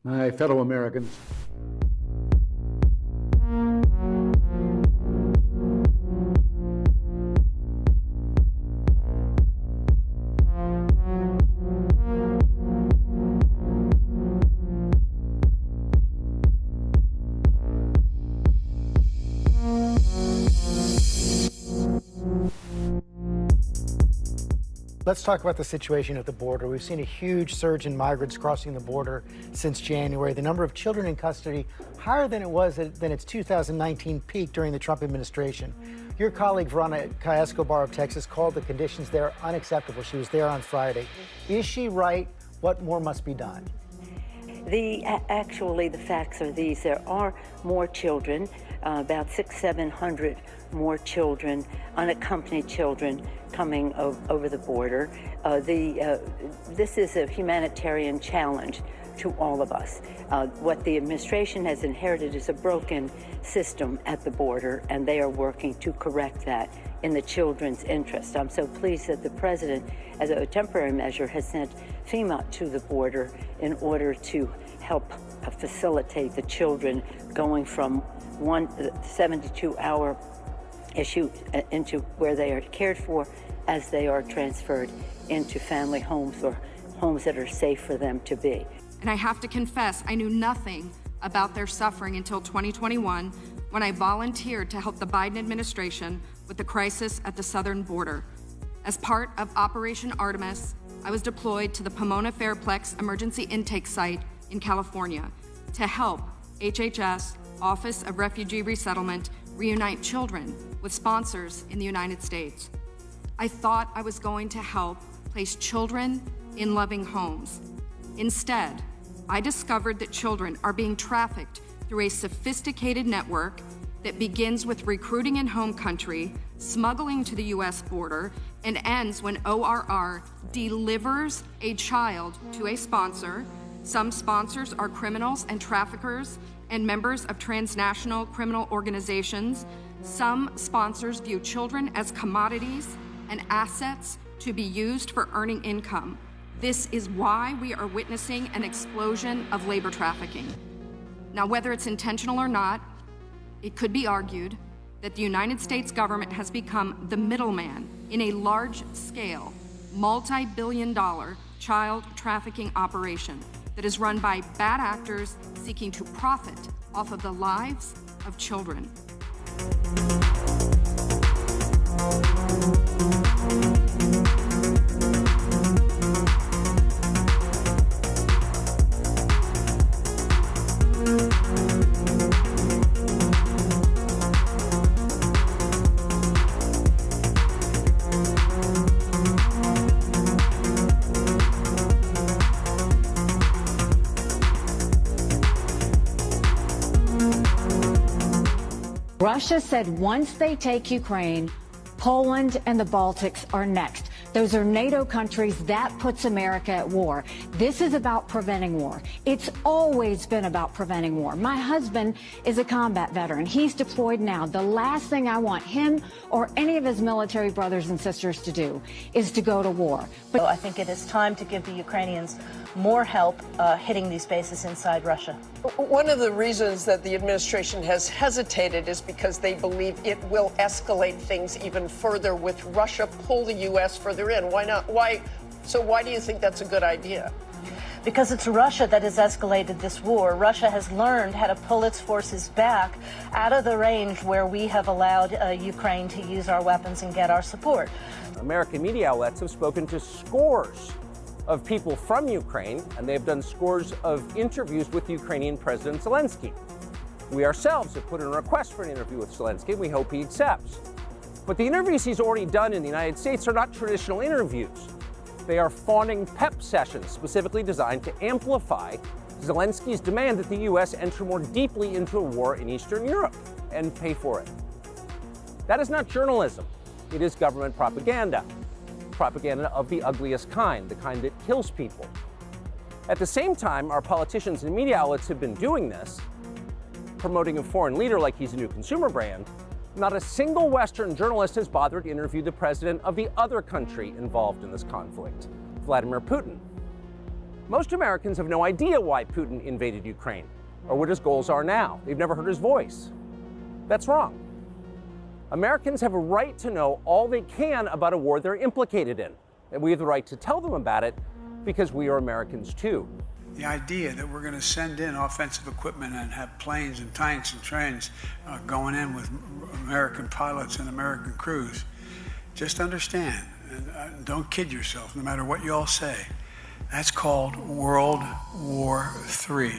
My fellow Americans, let's talk about the situation at the border. We've seen a huge surge in migrants crossing the border since January. The number of children in custody higher than it was than its 2019 peak during the Trump administration. Your colleague Veronica Escobar of Texas called the conditions there unacceptable. She was there on Friday. Is she right? What more must be done? Actually, the facts are these. There are more children, about 600-700 more children, unaccompanied children, coming over the border. This is a humanitarian challenge to all of us. What the administration has inherited is a broken system at the border, and they are working to correct that in the children's interest. I'm so pleased that the president, as a temporary measure, has sent FEMA to the border in order to help facilitate the children going from one 72-hour issue into where they are cared for as they are transferred into family homes or homes that are safe for them to be. And I have to confess, I knew nothing about their suffering until 2021, when I volunteered to help the Biden administration with the crisis at the southern border. As part of Operation Artemis, I was deployed to the Pomona Fairplex Emergency Intake Site in California to help HHS, Office of Refugee Resettlement, reunite children with sponsors in the United States. I thought I was going to help place children in loving homes. Instead, I discovered that children are being trafficked through a sophisticated network that begins with recruiting in home country, smuggling to the U.S. border, and ends when ORR delivers a child to a sponsor. Some sponsors are criminals and traffickers and members of transnational criminal organizations. Some sponsors view children as commodities and assets to be used for earning income. This is why we are witnessing an explosion of labor trafficking. Now, whether it's intentional or not, it could be argued that the United States government has become the middleman in a large-scale, multi-billion-dollar child trafficking operation that is run by bad actors seeking to profit off of the lives of children. Russia said once they take Ukraine, Poland and the Baltics are next. Those are NATO countries. That puts America at war. This is about preventing war. It's always been about preventing war. My husband is a combat veteran. He's deployed now. The last thing I want him or any of his military brothers and sisters to do is to go to war. But I think it is time to give the Ukrainians more help hitting these bases inside Russia. One of the reasons that the administration has hesitated is because they believe it will escalate things even further with Russia pull the U.S. further in. Why not? Why do you think that's a good idea? Because it's Russia that has escalated this war. Russia has learned how to pull its forces back out of the range where we have allowed Ukraine to use our weapons and get our support. American media outlets have spoken to scores of people from Ukraine, and they've done scores of interviews with Ukrainian President Zelensky. We ourselves have put in a request for an interview with Zelensky, and we hope he accepts. But the interviews he's already done in the United States are not traditional interviews. They are fawning pep sessions specifically designed to amplify Zelensky's demand that the U.S. enter more deeply into a war in Eastern Europe and pay for it. That is not journalism. It is government propaganda. Propaganda of the ugliest kind, the kind that kills people. At the same time, our politicians and media outlets have been doing this, promoting a foreign leader like he's a new consumer brand. Not a single Western journalist has bothered to interview the president of the other country involved in this conflict, Vladimir Putin. Most Americans have no idea why Putin invaded Ukraine or what his goals are now. They've never heard his voice. That's wrong. Americans have a right to know all they can about a war they're implicated in, and we have the right to tell them about it because we are Americans too. The idea that we're going to send in offensive equipment and have planes and tanks and trains going in with American pilots and American crews, just understand, and don't kid yourself, no matter what you all say, that's called World War III.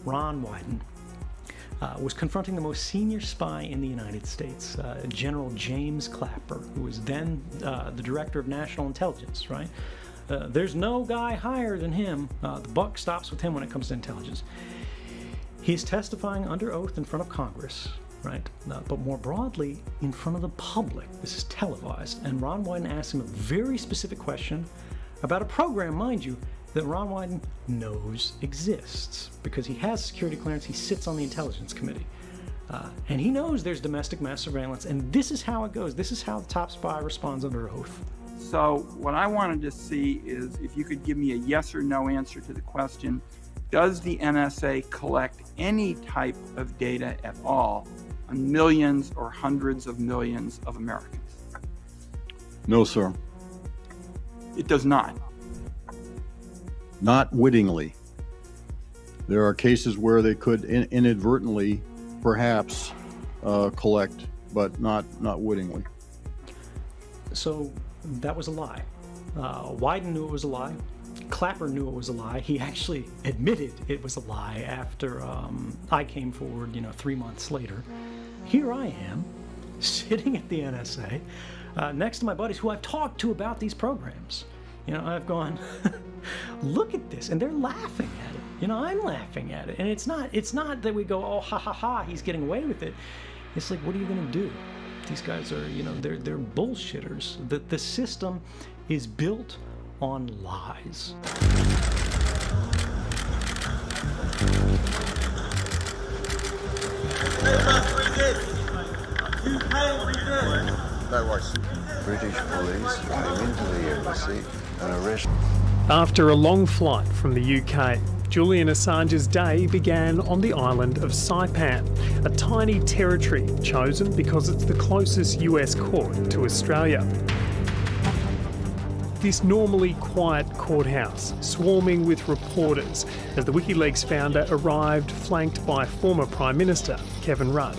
Ron Wyden was confronting the most senior spy in the United States, General James Clapper, who was then the director of national intelligence, right? There's no guy higher than him. The buck stops with him when it comes to intelligence. He's testifying under oath in front of Congress, right? But more broadly, in front of the public. This is televised. And Ron Wyden asked him a very specific question about a program, mind you, that Ron Wyden knows exists because he has security clearance. He sits on the Intelligence Committee. And he knows there's domestic mass surveillance. And this is how it goes. This is how the top spy responds under oath. So what I wanted to see is if you could give me a yes or no answer to the question, does the NSA collect any type of data at all on millions or hundreds of millions of Americans? No, sir. It does not. Not wittingly. There are cases where they could inadvertently, perhaps, collect, but not wittingly. So that was a lie. Wyden knew it was a lie. Clapper knew it was a lie. He actually admitted it was a lie after I came forward, 3 months later. Here I am, sitting at the NSA, next to my buddies who I've talked to about these programs. I've gone, look at this, and they're laughing at it. I'm laughing at it, and it's not that we go, oh, ha ha ha, he's getting away with it. It's like, what are you going to do? These guys are, they're bullshitters. The system is built on lies. There was British police came into the embassy and arrested. After a long flight from the UK, Julian Assange's day began on the island of Saipan, a tiny territory chosen because it's the closest US court to Australia. This normally quiet courthouse, swarming with reporters, as the WikiLeaks founder arrived flanked by former Prime Minister Kevin Rudd.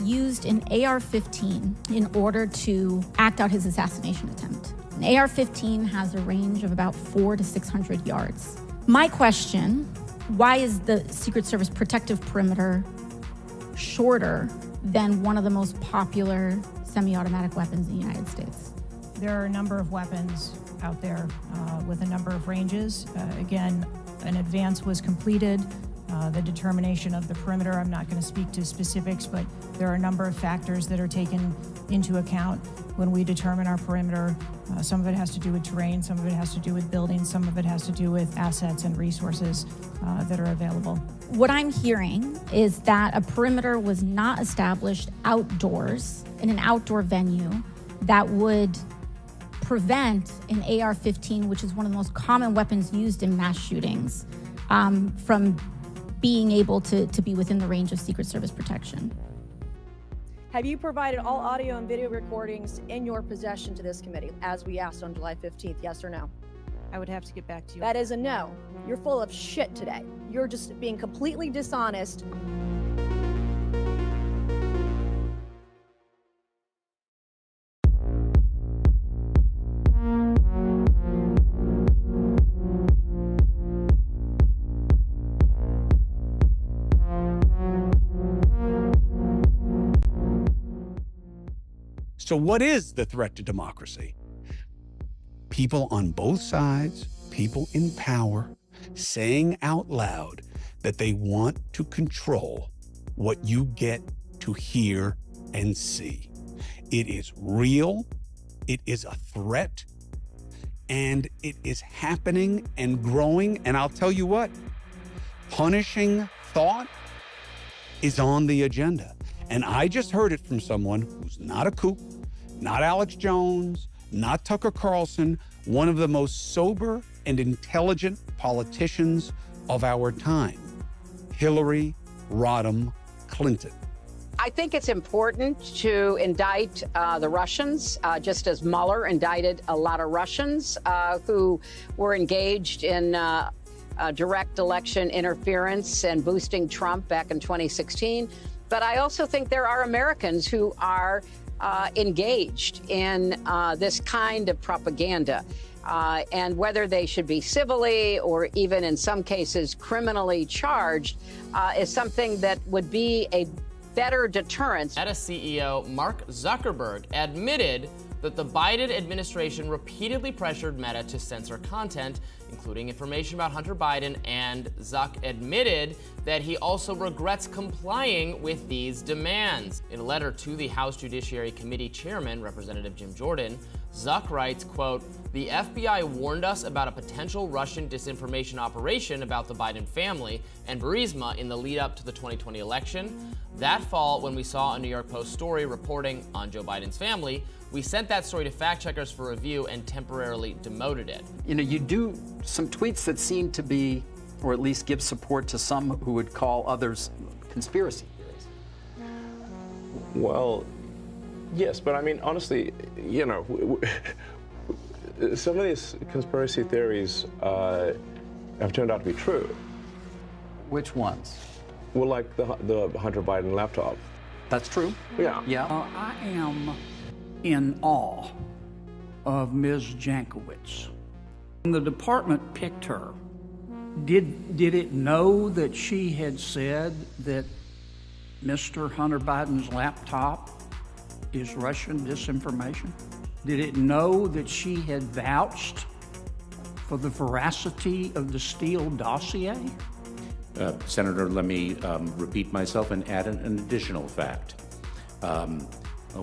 Used an AR-15 in order to act out his assassination attempt. An AR-15 has a range of about 400 to 600 yards. My question, why is the Secret Service protective perimeter shorter than one of the most popular semi-automatic weapons in the United States. There are a number of weapons out there with a number of ranges. Again, an advance was completed. The determination of the perimeter, I'm not going to speak to specifics, but there are a number of factors that are taken into account when we determine our perimeter. Some of it has to do with terrain, some of it has to do with buildings, some of it has to do with assets and resources that are available. What I'm hearing is that a perimeter was not established outdoors in an outdoor venue that would prevent an AR-15, which is one of the most common weapons used in mass shootings, from being able to be within the range of Secret Service protection. Have you provided all audio and video recordings in your possession to this committee, as we asked on July 15th, yes or no? I would have to get back to you. That is a no. You're full of shit today. You're just being completely dishonest. So what is the threat to democracy? People on both sides, people in power, saying out loud that they want to control what you get to hear and see. It is real, it is a threat, and it is happening and growing. And I'll tell you what, punishing thought is on the agenda. And I just heard it from someone who's not a kook, not Alex Jones, not Tucker Carlson, one of the most sober and intelligent politicians of our time, Hillary Rodham Clinton. I think it's important to indict the Russians, just as Mueller indicted a lot of Russians who were engaged in direct election interference and boosting Trump back in 2016. But I also think there are Americans who are engaged in this kind of propaganda. And whether they should be civilly or even in some cases criminally charged is something that would be a better deterrent. Meta CEO Mark Zuckerberg admitted that the Biden administration repeatedly pressured Meta to censor content, including information about Hunter Biden, and Zuck admitted that he also regrets complying with these demands. In a letter to the House Judiciary Committee Chairman, Representative Jim Jordan, Zuck writes, quote, "The FBI warned us about a potential Russian disinformation operation about the Biden family and Burisma in the lead up to the 2020 election. That fall, when we saw a New York Post story reporting on Joe Biden's family, we sent that story to fact checkers for review and temporarily demoted it." You know, you do some tweets that seem to be, or at least give support to some who would call others conspiracy theories. Well, yes, but I mean, honestly, you know, some of these conspiracy theories have turned out to be true. Which ones? Well, like the Hunter Biden laptop. That's true. Yeah. Yeah. I am in awe of Ms. Jankowicz. When the department picked her, did it know that she had said that Mr. Hunter Biden's laptop is Russian disinformation? Did it know that she had vouched for the veracity of the Steele dossier? Senator, let me repeat myself and add an additional fact.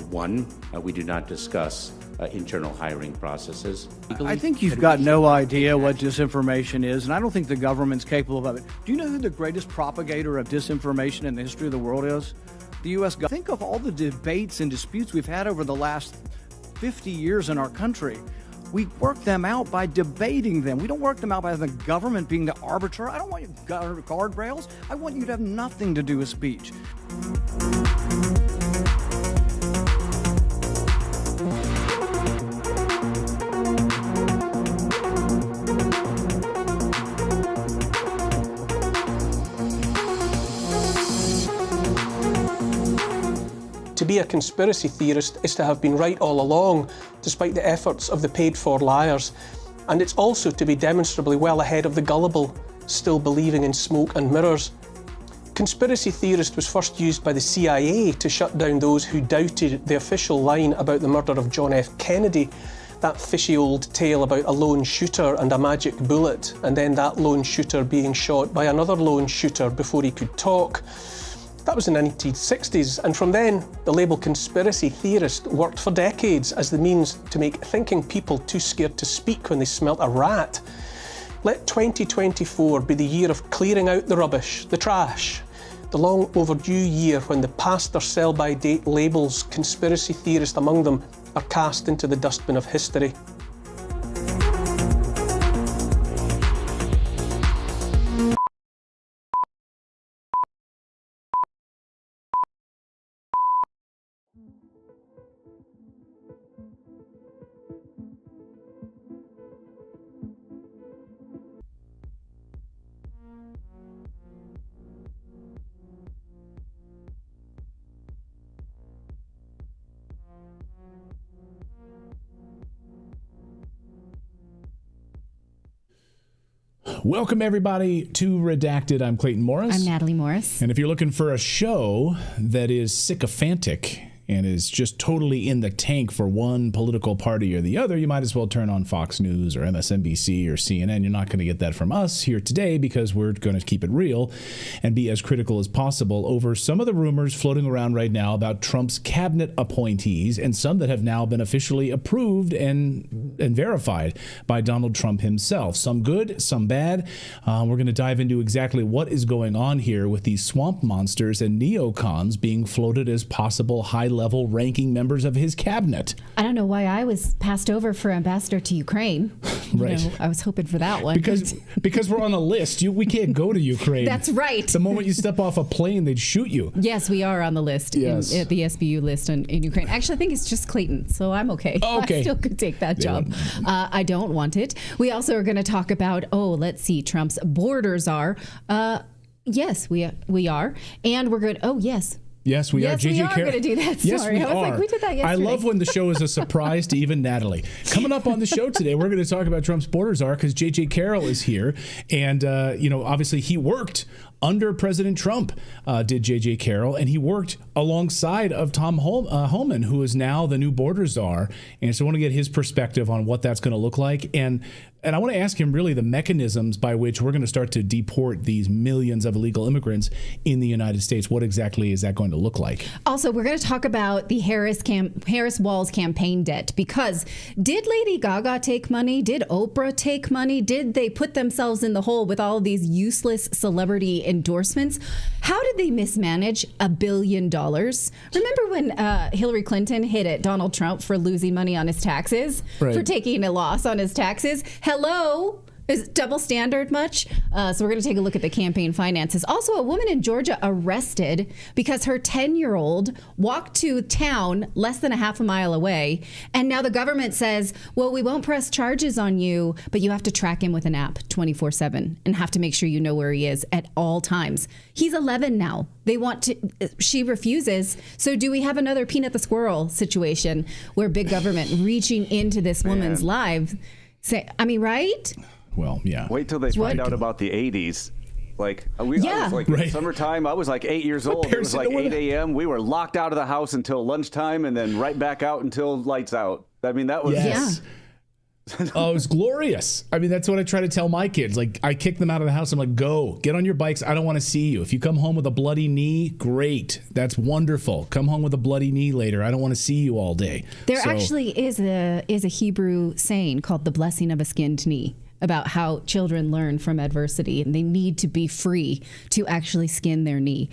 One, we do not discuss internal hiring processes. I think you've got no idea what disinformation is, and I don't think the government's capable of it. Do you know who the greatest propagator of disinformation in the history of the world is? The U.S. government. Think of all the debates and disputes we've had over the last 50 years in our country. We work them out by debating them. We don't work them out by the government being the arbiter. I don't want you guardrails. I want you to have nothing to do with speech. To be a conspiracy theorist is to have been right all along, despite the efforts of the paid-for liars. And it's also to be demonstrably well ahead of the gullible, still believing in smoke and mirrors. conspiracy theorist was first used by the CIA to shut down those who doubted the official line about the murder of John F. Kennedy. That fishy old tale about a lone shooter and a magic bullet, and then that lone shooter being shot by another lone shooter before he could talk. That was in the 1960s, and from then, the label conspiracy theorist worked for decades as the means to make thinking people too scared to speak when they smelt a rat. Let 2024 be the year of clearing out the rubbish, the trash, the long overdue year when the past or sell-by date labels, conspiracy theorist among them, are cast into the dustbin of history. Welcome, everybody, to Redacted. I'm Clayton Morris. I'm Natali Morris. And if you're looking for a show that is sycophantic and is just totally in the tank for one political party or the other, you might as well turn on Fox News or MSNBC or CNN. You're not going to get that from us here today because we're going to keep it real and be as critical as possible over some of the rumors floating around right now about Trump's cabinet appointees and some that have now been officially approved and verified by Donald Trump himself. Some good, some bad. We're going to dive into exactly what is going on here with these swamp monsters and neocons being floated as possible high-level ranking members of his cabinet. I don't know why I was passed over for ambassador to Ukraine. Right. You know, I was hoping for that one. Because we're on a list. We can't go to Ukraine. That's right. The moment you step off a plane, they'd shoot you. Yes, we are on the list, yes. at the SBU list in Ukraine. Actually, I think it's just Clayton, so I'm okay. Okay. I still could take that job. I don't want it. We also are going to talk about, let's see, Trump's borders are. Yes, we are. And we're good. Oh, yes. Yes, we are. Yes, we are going to do that. Yes, Sorry. we I was are. like, we did that yesterday. I love when the show is a surprise to even Natali. Coming up on the show today, we're going to talk about Trump's borders are because J.J. Carroll is here. And, obviously he worked under President Trump, did J.J. Carroll, and he worked alongside of Tom Homan, who is now the new border czar. And so I want to get his perspective on what that's going to look like. And I want to ask him really the mechanisms by which we're going to start to deport these millions of illegal immigrants in the United States. What exactly is that going to look like? Also, we're going to talk about the Harris Walls campaign debt, because did Lady Gaga take money? Did Oprah take money? Did they put themselves in the hole with all of these useless celebrity endorsements? How did they mismanage $1 billion? Remember when Hillary Clinton hit at Donald Trump for losing money on his taxes, for taking a loss on his taxes? Hello? Is double standard much? So we're going to take a look at the campaign finances. Also, a woman in Georgia arrested because her 10-year-old walked to town less than a half a mile away. And now the government says, well, we won't press charges on you, but you have to track him with an app 24/7 and have to make sure you know where he is at all times. He's 11 now. She refuses. So do we have another Peanut the Squirrel situation where big government reaching into this woman's life? Right? Well, yeah. Wait till they find out about the 80s. I was like in summertime, I was like 8 years old. It was like 8 a.m. We were locked out of the house until lunchtime and then right back out until lights out. I mean, that was... Yes. Oh, it was glorious. I mean, that's what I try to tell my kids. I kick them out of the house. I'm like, go, get on your bikes. I don't want to see you. If you come home with a bloody knee, great. That's wonderful. Come home with a bloody knee later. I don't want to see you all day. There actually is a Hebrew saying called the blessing of a skinned knee, about how children learn from adversity and they need to be free to actually skin their knee.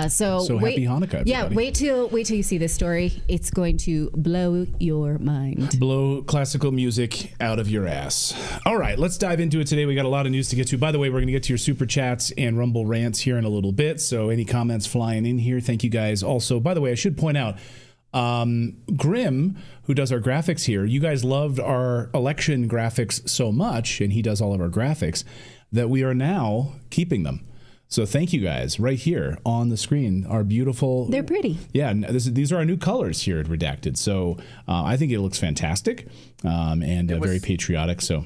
So happy Hanukkah, everybody. Yeah, wait till you see this story. It's going to blow your mind. Blow classical music out of your ass. All right, let's dive into it today. We got a lot of news to get to. By the way, we're going to get to your super chats and Rumble rants here in a little bit. So any comments flying in here, thank you guys. Also, by the way, I should point out, Grim, who does our graphics here, you guys loved our election graphics so much, and he does all of our graphics, that we are now keeping them. So thank you guys. Right here on the screen, our beautiful... They're pretty. Yeah, these are our new colors here at Redacted. So I think it looks fantastic and very patriotic. So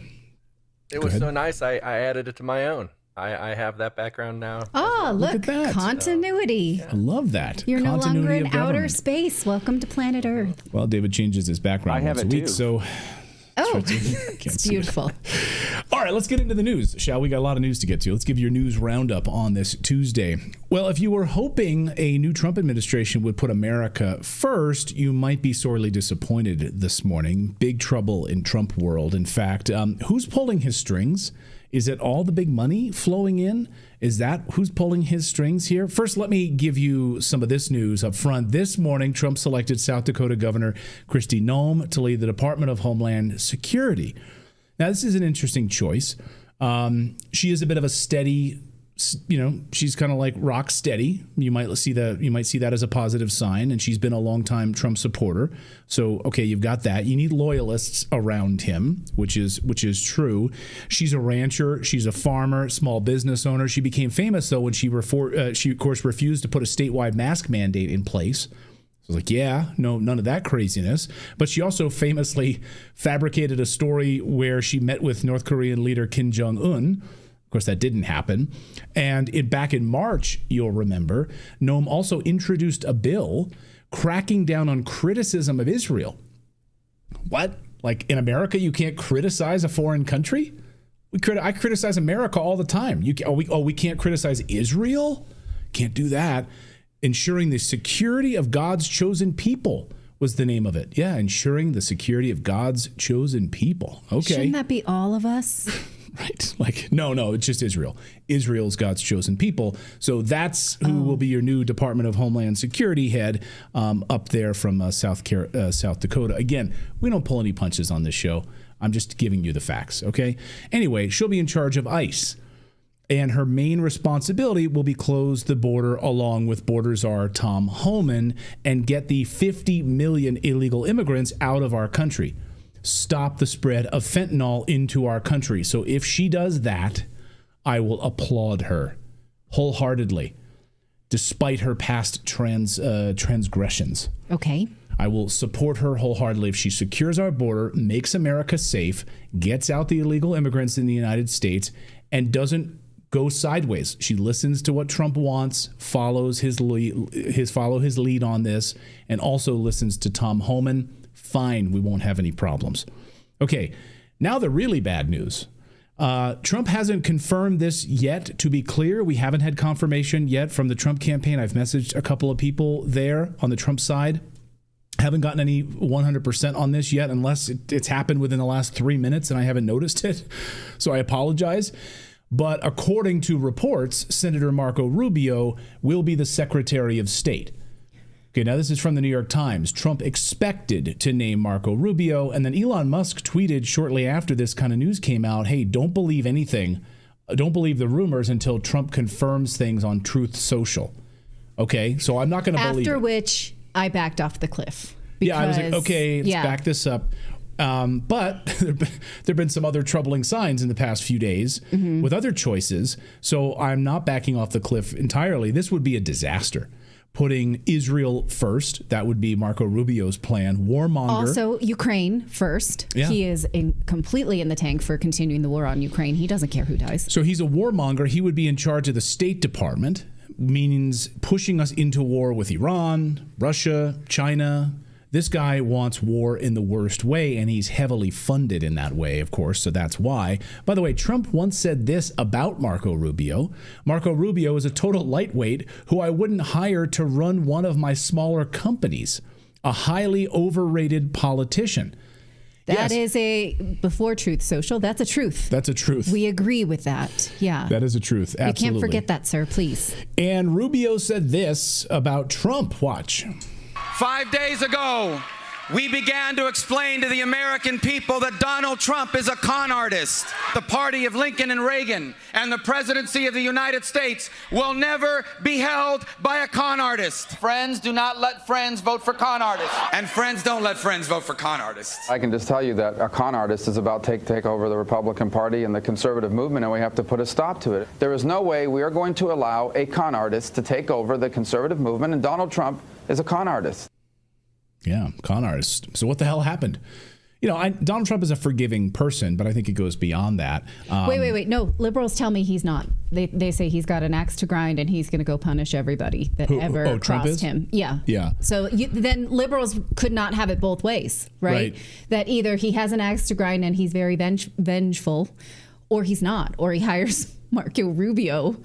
it was so nice, I added it to my own. I have that background now. Oh, look at that. Continuity. I love that. You're no Continuity longer in of outer government. space. Welcome to planet Earth. Well, David changes his background I have once a it week, too. so... Oh, it's beautiful. All right, let's get into the news, shall we? Got a lot of news to get to. Let's give you your news roundup on this Tuesday. Well, if you were hoping a new Trump administration would put America first, you might be sorely disappointed this morning. Big trouble in Trump world. In fact, who's pulling his strings? Is it all the big money flowing in? Is that who's pulling his strings here? First, let me give you some of this news up front. This morning, Trump selected South Dakota Governor Kristi Noem to lead the Department of Homeland Security. Now, this is an interesting choice. She is a bit of a steady, she's kind of like rock steady. You might see that as a positive sign, and she's been a longtime Trump supporter. So, okay, you've got that. You need loyalists around him, which is true. She's a rancher. She's a farmer, small business owner. She became famous though when she of course refused to put a statewide mask mandate in place. I was like, yeah, no, none of that craziness. But she also famously fabricated a story where she met with North Korean leader Kim Jong-un. Of course, that didn't happen. And back in March, you'll remember, Noem also introduced a bill cracking down on criticism of Israel. What? Like in America, you can't criticize a foreign country? I criticize America all the time. We can't criticize Israel? Can't do that. Ensuring the security of God's chosen people was the name of it. Yeah, ensuring the security of God's chosen people. Okay. Shouldn't that be all of us? Right. Like, no, it's just Israel. Israel's God's chosen people. So that's who will be your new Department of Homeland Security head up there from South Dakota. Again, we don't pull any punches on this show. I'm just giving you the facts, okay? Anyway, she'll be in charge of ICE. And her main responsibility will be close the border along with border czar Tom Homan and get the 50 million illegal immigrants out of our country. Stop the spread of fentanyl into our country. So if she does that, I will applaud her wholeheartedly, despite her past transgressions. Okay. I will support her wholeheartedly if she secures our border, makes America safe, gets out the illegal immigrants in the United States, and doesn't go sideways. She listens to what Trump wants, follows his lead on this, and also listens to Tom Homan. Fine, we won't have any problems. Okay, now the really bad news. Trump hasn't confirmed this yet. To be clear, we haven't had confirmation yet from the Trump campaign. I've messaged a couple of people there on the Trump side. Haven't gotten any 100% on this yet, unless it's happened within the last 3 minutes and I haven't noticed it. So I apologize. But according to reports, Senator Marco Rubio will be the Secretary of State. Okay, now this is from the New York Times. Trump expected to name Marco Rubio, and then Elon Musk tweeted shortly after this kind of news came out, hey, don't believe anything. Don't believe the rumors until Trump confirms things on Truth Social. Okay, so I'm not going to believe it. After which I backed off the cliff. Yeah, I was like, okay, let's back this up. But there have been some other troubling signs in the past few days with other choices. So I'm not backing off the cliff entirely. This would be a disaster. Putting Israel first, that would be Marco Rubio's plan. Warmonger. Also, Ukraine first. Yeah. He is completely in the tank for continuing the war on Ukraine. He doesn't care who dies. So he's a warmonger. He would be in charge of the State Department, means pushing us into war with Iran, Russia, China. This guy wants war in the worst way, and he's heavily funded in that way, of course, so that's why. By the way, Trump once said this about Marco Rubio. Marco Rubio is a total lightweight who I wouldn't hire to run one of my smaller companies. A highly overrated politician. That is before Truth Social, that's a truth. That's a truth. We agree with that. Yeah. That is a truth. Absolutely. You can't forget that, sir, please. And Rubio said this about Trump. Watch. 5 days ago, we began to explain to the American people that Donald Trump is a con artist. The party of Lincoln and Reagan and the presidency of the United States will never be held by a con artist. Friends do not let friends vote for con artists. And friends don't let friends vote for con artists. I can just tell you that a con artist is about to take over the Republican Party and the conservative movement, and we have to put a stop to it. There is no way we are going to allow a con artist to take over the conservative movement, and Donald Trump is a con artist. Yeah, con artist. So what the hell happened? Donald Trump is a forgiving person, but I think it goes beyond that. Wait. No, liberals tell me he's not. They say he's got an axe to grind and he's going to go punish everybody that ever crossed him. Yeah. Yeah. So then liberals could not have it both ways, right? That either he has an axe to grind and he's very vengeful, or he's not, or he hires Marco Rubio.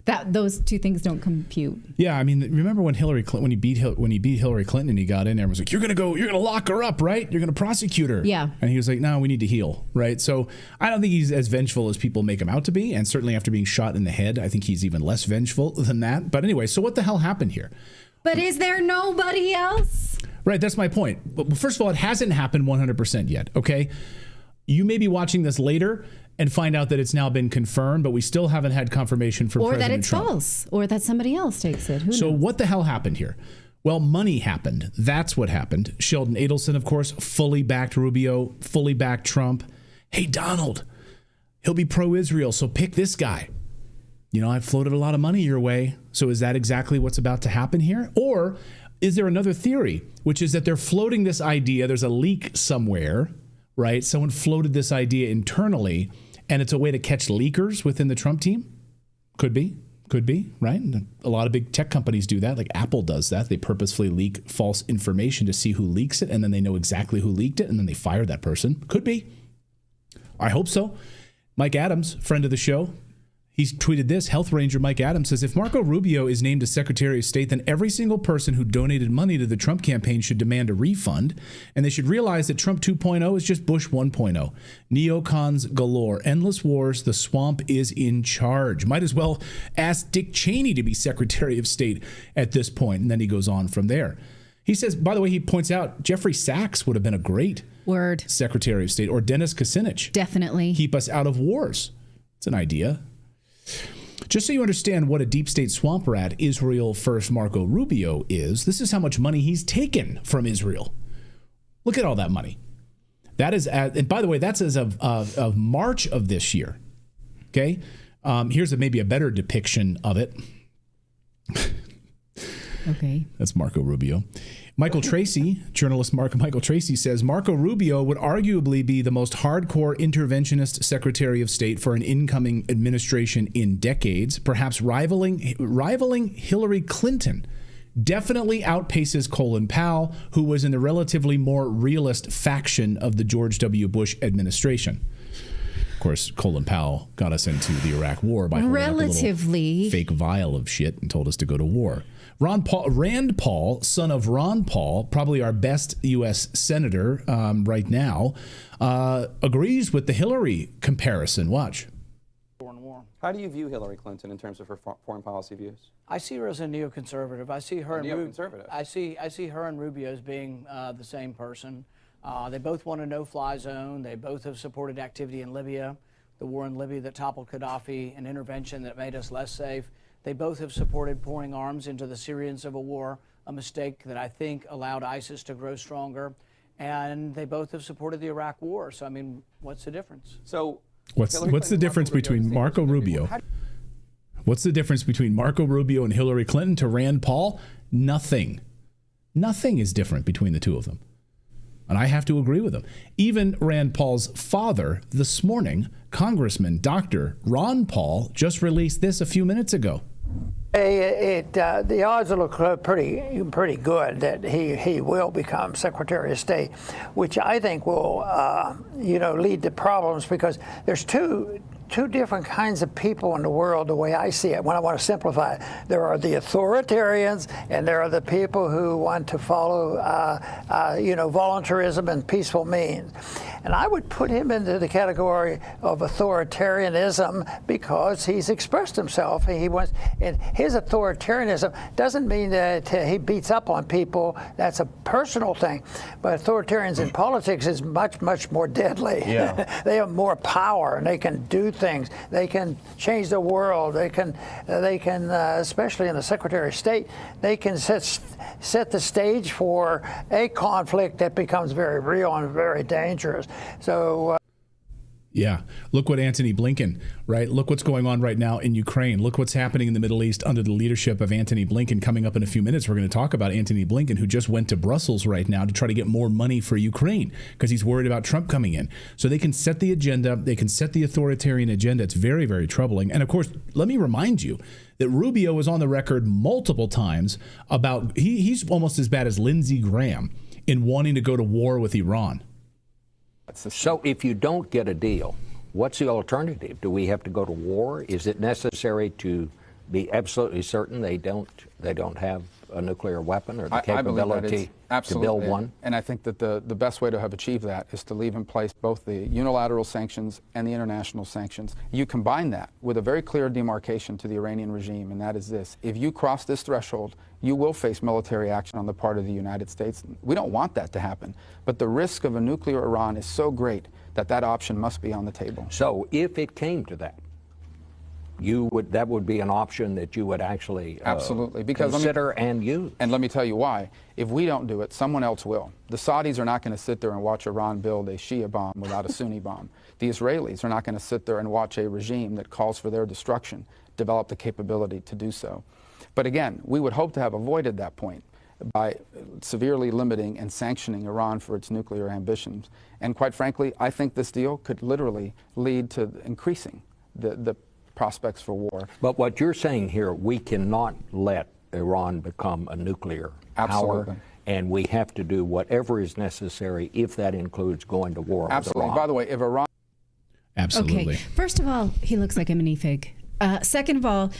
That those two things don't compute. Yeah, I mean, remember when when he beat Hillary Clinton and he got in there and was like, you're gonna lock her up, right? You're gonna prosecute her. Yeah. And he was like, no, we need to heal, right? So I don't think he's as vengeful as people make him out to be, and certainly after being shot in the head, I think he's even less vengeful than that. But anyway, so what the hell happened here? But is there nobody else? Right, that's my point. But first of all, it hasn't happened 100% yet, okay? You may be watching this later and find out that it's now been confirmed, but we still haven't had confirmation from President Trump. Or that it's false, or that somebody else takes it. Who knows? What the hell happened here? Well, money happened. That's what happened. Sheldon Adelson, of course, fully backed Rubio, fully backed Trump. Hey, Donald, he'll be pro-Israel, so pick this guy. I floated a lot of money your way. So is that exactly what's about to happen here? Or is there another theory, which is that they're floating this idea, there's a leak somewhere, right? Someone floated this idea internally, and it's a way to catch leakers within the Trump team? Could be, right? A lot of big tech companies do that. Like Apple does that. They purposefully leak false information to see who leaks it, and then they know exactly who leaked it, and then they fire that person. Could be. I hope so. Mike Adams, friend of the show, he's tweeted this. Health Ranger Mike Adams says, if Marco Rubio is named as Secretary of State, then every single person who donated money to the Trump campaign should demand a refund, and they should realize that Trump 2.0 is just Bush 1.0. Neocons galore, endless wars, the swamp is in charge. Might as well ask Dick Cheney to be Secretary of State at this point, and then he goes on from there. He says, by the way, he points out Jeffrey Sachs would have been a great Secretary of State, or Dennis Kucinich. Definitely. Keep us out of wars. It's an idea. Just so you understand what a deep state swamp rat Israel first Marco Rubio is, this is how much money he's taken from Israel. Look at all that money. That is, and by the way, that's as of March of this year. Okay, here's maybe a better depiction of it. Okay, that's Marco Rubio. Michael Tracy, journalist Michael Tracy says Marco Rubio would arguably be the most hardcore interventionist Secretary of State for an incoming administration in decades, perhaps rivaling Hillary Clinton. Definitely outpaces Colin Powell, who was in the relatively more realist faction of the George W. Bush administration. Of course, Colin Powell got us into the Iraq War by holding up a little fake vial of shit and told us to go to war. Rand Paul, son of Ron Paul, probably our best U.S. senator right now, agrees with the Hillary comparison. Watch. How do you view Hillary Clinton in terms of her foreign policy views? I see her as a neoconservative. I see her neoconservative. I see her and Rubio as being the same person. They both want a no-fly zone. They both have supported activity in Libya, the war in Libya that toppled Gaddafi, an intervention that made us less safe. They both have supported pouring arms into the Syrian civil war, a mistake that I think allowed ISIS to grow stronger. And they both have supported the Iraq war. So, I mean, what's the difference? So, what's the difference between Marco Rubio? What's the difference between Marco Rubio and Hillary Clinton to Rand Paul? Nothing. Nothing is different between the two of them. And I have to agree with him. Even Rand Paul's father, this morning, Congressman Dr. Ron Paul, just released this a few minutes ago. The odds look pretty good that he will become Secretary of State, which I think will lead to problems, because there's two different kinds of people in the world, the way I see it, when I want to simplify it. There are the authoritarians, and there are the people who want to follow voluntarism and peaceful means. And I would put him into the category of authoritarianism because he's expressed himself. And his authoritarianism doesn't mean that he beats up on people. That's a personal thing. But authoritarians in politics is much, much more deadly. Yeah. They have more power, and they can do things. They can change the world. They can, especially in the Secretary of State, they can set the stage for a conflict that becomes very real and very dangerous. So, Yeah. Look what Antony Blinken, right? Look what's going on right now in Ukraine. Look what's happening in the Middle East under the leadership of Antony Blinken. Coming up in a few minutes, we're going to talk about Antony Blinken, who just went to Brussels right now to try to get more money for Ukraine because he's worried about Trump coming in. So they can set the agenda. They can set the authoritarian agenda. It's very, very troubling. And of course, let me remind you that Rubio was on the record multiple times about he's almost as bad as Lindsey Graham in wanting to go to war with Iran. So if you don't get a deal, what's the alternative? Do we have to go to war? Is it necessary to be absolutely certain they don't have a nuclear weapon or the capability to build one? And I think that the best way to have achieved that is to leave in place both the unilateral sanctions and the international sanctions. You combine that with a very clear demarcation to the Iranian regime, and that is this. If you cross this threshold, you will face military action on the part of the United States. We don't want that to happen. But the risk of a nuclear Iran is so great that that option must be on the table. So if it came to that, that would be an option that you would actually absolutely consider and use. And let me tell you why. If we don't do it, someone else will. The Saudis are not going to sit there and watch Iran build a Shia bomb without a Sunni bomb. The Israelis are not going to sit there and watch a regime that calls for their destruction develop the capability to do so. But again, we would hope to have avoided that point by severely limiting and sanctioning Iran for its nuclear ambitions. And quite frankly, I think this deal could literally lead to increasing the prospects for war. But what you're saying here, we cannot let Iran become a nuclear power, and we have to do whatever is necessary if that includes going to war with Iran. By the way, if Iran... Absolutely. Okay, first of all, he looks like a minifig. Second of all,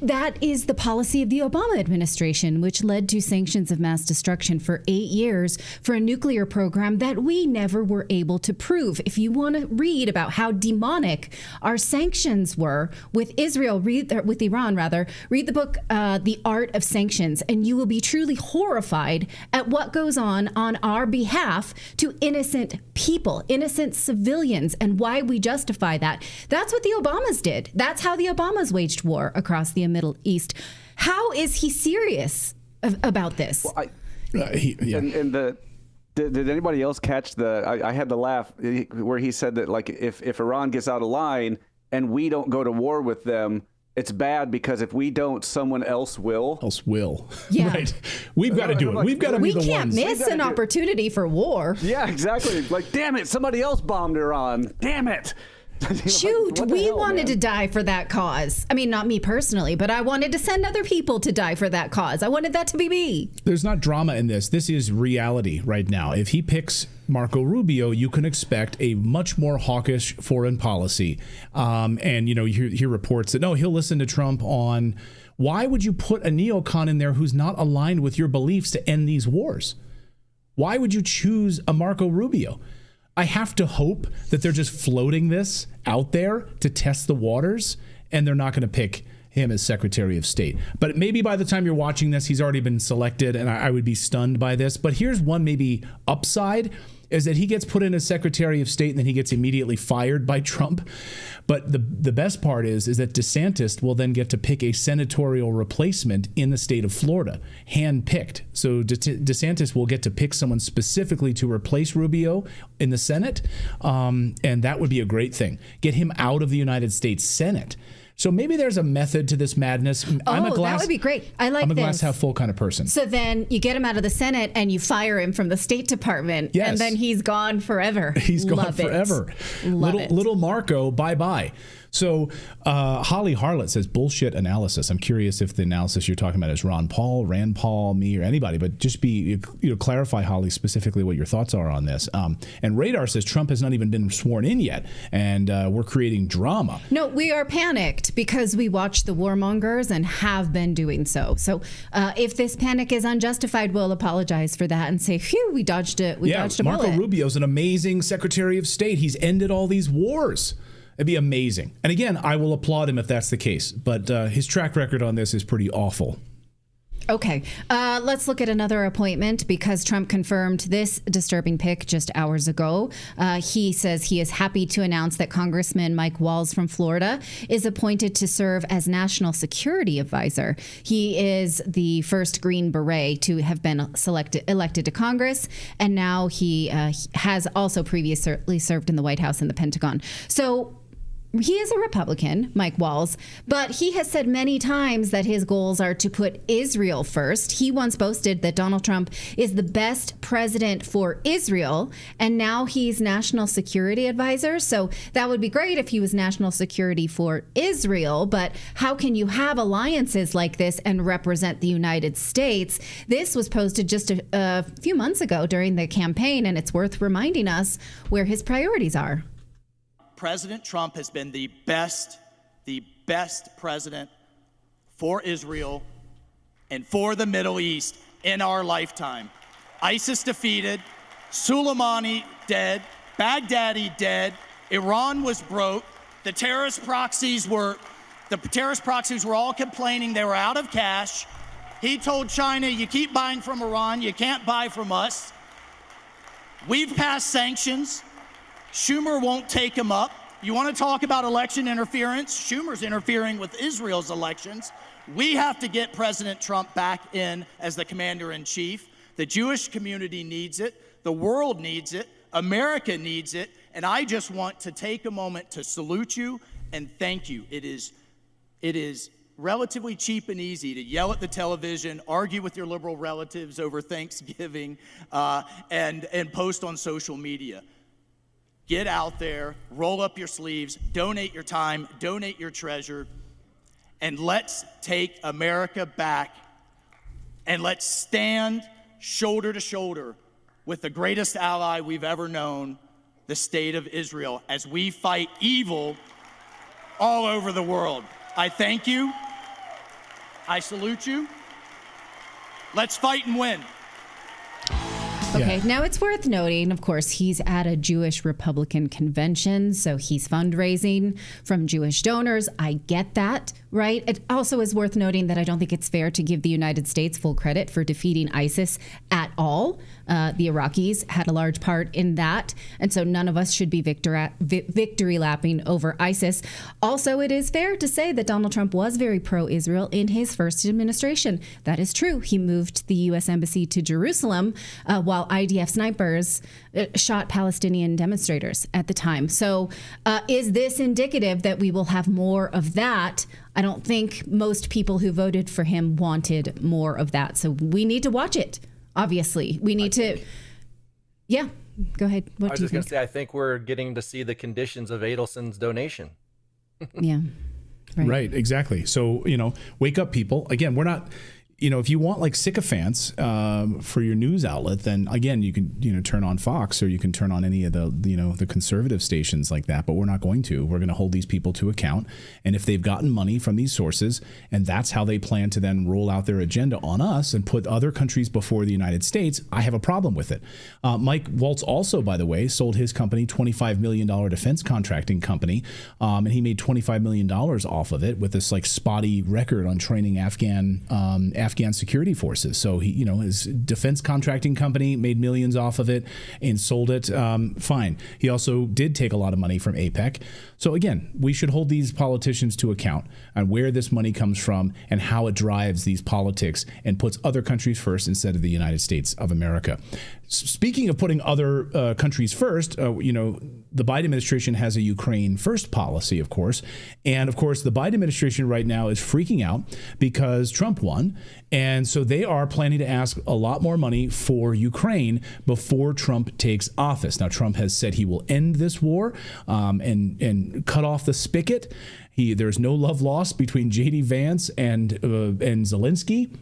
that is the policy of the Obama administration, which led to sanctions of mass destruction for 8 years for a nuclear program that we never were able to prove. If you want to read about how demonic our sanctions were with Israel, with Iran, read the book, The Art of Sanctions, and you will be truly horrified at what goes on our behalf to innocent people, innocent civilians, and why we justify that. That's what the Obamas did. That's how the Obamas waged war across the Middle East. How is he serious about this? Well, did anybody else catch I had to laugh where he said that, like, if Iran gets out of line and we don't go to war with them, it's bad because if we don't, someone else will. Yeah. Right. We've got to do it. We've got to be the ones. We can't miss an opportunity for war. Yeah, exactly. Like, damn it, somebody else bombed Iran. Damn it. Shoot, we wanted to die for that cause. I mean, not me personally, but I wanted to send other people to die for that cause. I wanted that to be me. There's not drama in this. This is reality right now. If he picks Marco Rubio, you can expect a much more hawkish foreign policy. And, you hear reports that, no, he'll listen to Trump on why would you put a neocon in there who's not aligned with your beliefs to end these wars? Why would you choose a Marco Rubio? I have to hope that they're just floating this out there to test the waters, and they're not going to pick him as Secretary of State. But maybe by the time you're watching this, he's already been selected, and I would be stunned by this. But here's one maybe upside, is that he gets put in as Secretary of State and then he gets immediately fired by Trump. But the best part is that DeSantis will then get to pick a senatorial replacement in the state of Florida, hand-picked. So DeSantis will get to pick someone specifically to replace Rubio in the Senate, and that would be a great thing. Get him out of the United States Senate. So maybe there's a method to this madness. That would be great. I like this. I'm a glass half full kind of person. So then you get him out of the Senate and you fire him from the State Department. Yes. And then he's gone forever. He's gone forever. Little Marco, bye-bye. So Holly Harlett says, bullshit analysis. I'm curious if the analysis you're talking about is Ron Paul, Rand Paul, me, or anybody, but just clarify, Holly, specifically what your thoughts are on this. And Radar says Trump has not even been sworn in yet, and we're creating drama. No, we are panicked because we watch the warmongers and have been doing so. So if this panic is unjustified, we'll apologize for that and say, phew, we dodged it. We dodged a bullet. Marco Rubio's an amazing Secretary of State. He's ended all these wars. It'd be amazing. And again, I will applaud him if that's the case. But his track record on this is pretty awful. Okay, let's look at another appointment because Trump confirmed this disturbing pic just hours ago. He says he is happy to announce that Congressman Mike Walz from Florida is appointed to serve as National Security Advisor. He is the first Green Beret to have been elected to Congress, and now he has also previously served in the White House and the Pentagon. So he is a Republican, Mike Walz, but he has said many times that his goals are to put Israel first. He once boasted that Donald Trump is the best president for Israel, and now he's National Security Advisor. So that would be great if he was National Security for Israel, but how can you have alliances like this and represent the United States? This was posted just a few months ago during the campaign, and it's worth reminding us where his priorities are. President Trump has been the best president for Israel and for the Middle East in our lifetime. ISIS defeated, Soleimani dead, Baghdadi dead, Iran was broke, the terrorist proxies were all complaining they were out of cash. He told China, you keep buying from Iran, you can't buy from us. We've passed sanctions. Schumer won't take them up. You want to talk about election interference? Schumer's interfering with Israel's elections. We have to get President Trump back in as the commander-in-chief. The Jewish community needs it. The world needs it. America needs it. And I just want to take a moment to salute you and thank you. It is relatively cheap and easy to yell at the television, argue with your liberal relatives over Thanksgiving, and post on social media. Get out there, roll up your sleeves, donate your time, donate your treasure, and let's take America back, and let's stand shoulder to shoulder with the greatest ally we've ever known, the state of Israel, as we fight evil all over the world. I thank you. I salute you. Let's fight and win. Okay, now it's worth noting, of course, he's at a Jewish Republican convention, so he's fundraising from Jewish donors. I get that, right? It also is worth noting that I don't think it's fair to give the United States full credit for defeating ISIS at all. The Iraqis had a large part in that, and so none of us should be victory lapping over ISIS. Also, it is fair to say that Donald Trump was very pro-Israel in his first administration. That is true. He moved the U.S. Embassy to Jerusalem while IDF snipers shot Palestinian demonstrators at the time. So is this indicative that we will have more of that? I don't think most people who voted for him wanted more of that. So we need to watch it. Obviously, we need to. Yeah, go ahead. I was just going to say, I think we're getting to see the conditions of Adelson's donation. Yeah. Right, exactly. So, wake up, people. Again, we're not. If you want like sycophants for your news outlet, then again, you can turn on Fox or you can turn on any of the conservative stations like that. But we're not going to. We're going to hold these people to account. And if they've gotten money from these sources, and that's how they plan to then roll out their agenda on us and put other countries before the United States, I have a problem with it. Mike Waltz also, by the way, sold his company, $25 million defense contracting company, and he made $25 million off of it with this like spotty record on training Afghan security forces. So he, his defense contracting company made millions off of it and sold it. Fine. He also did take a lot of money from AIPAC. So again, we should hold these politicians to account on where this money comes from and how it drives these politics and puts other countries first instead of the United States of America. Speaking of putting other countries first, the Biden administration has a Ukraine first policy, of course. And of course, the Biden administration right now is freaking out because Trump won. And so they are planning to ask a lot more money for Ukraine before Trump takes office. Now, Trump has said he will end this war and cut off the spigot. There's no love lost between J.D. Vance and Zelensky.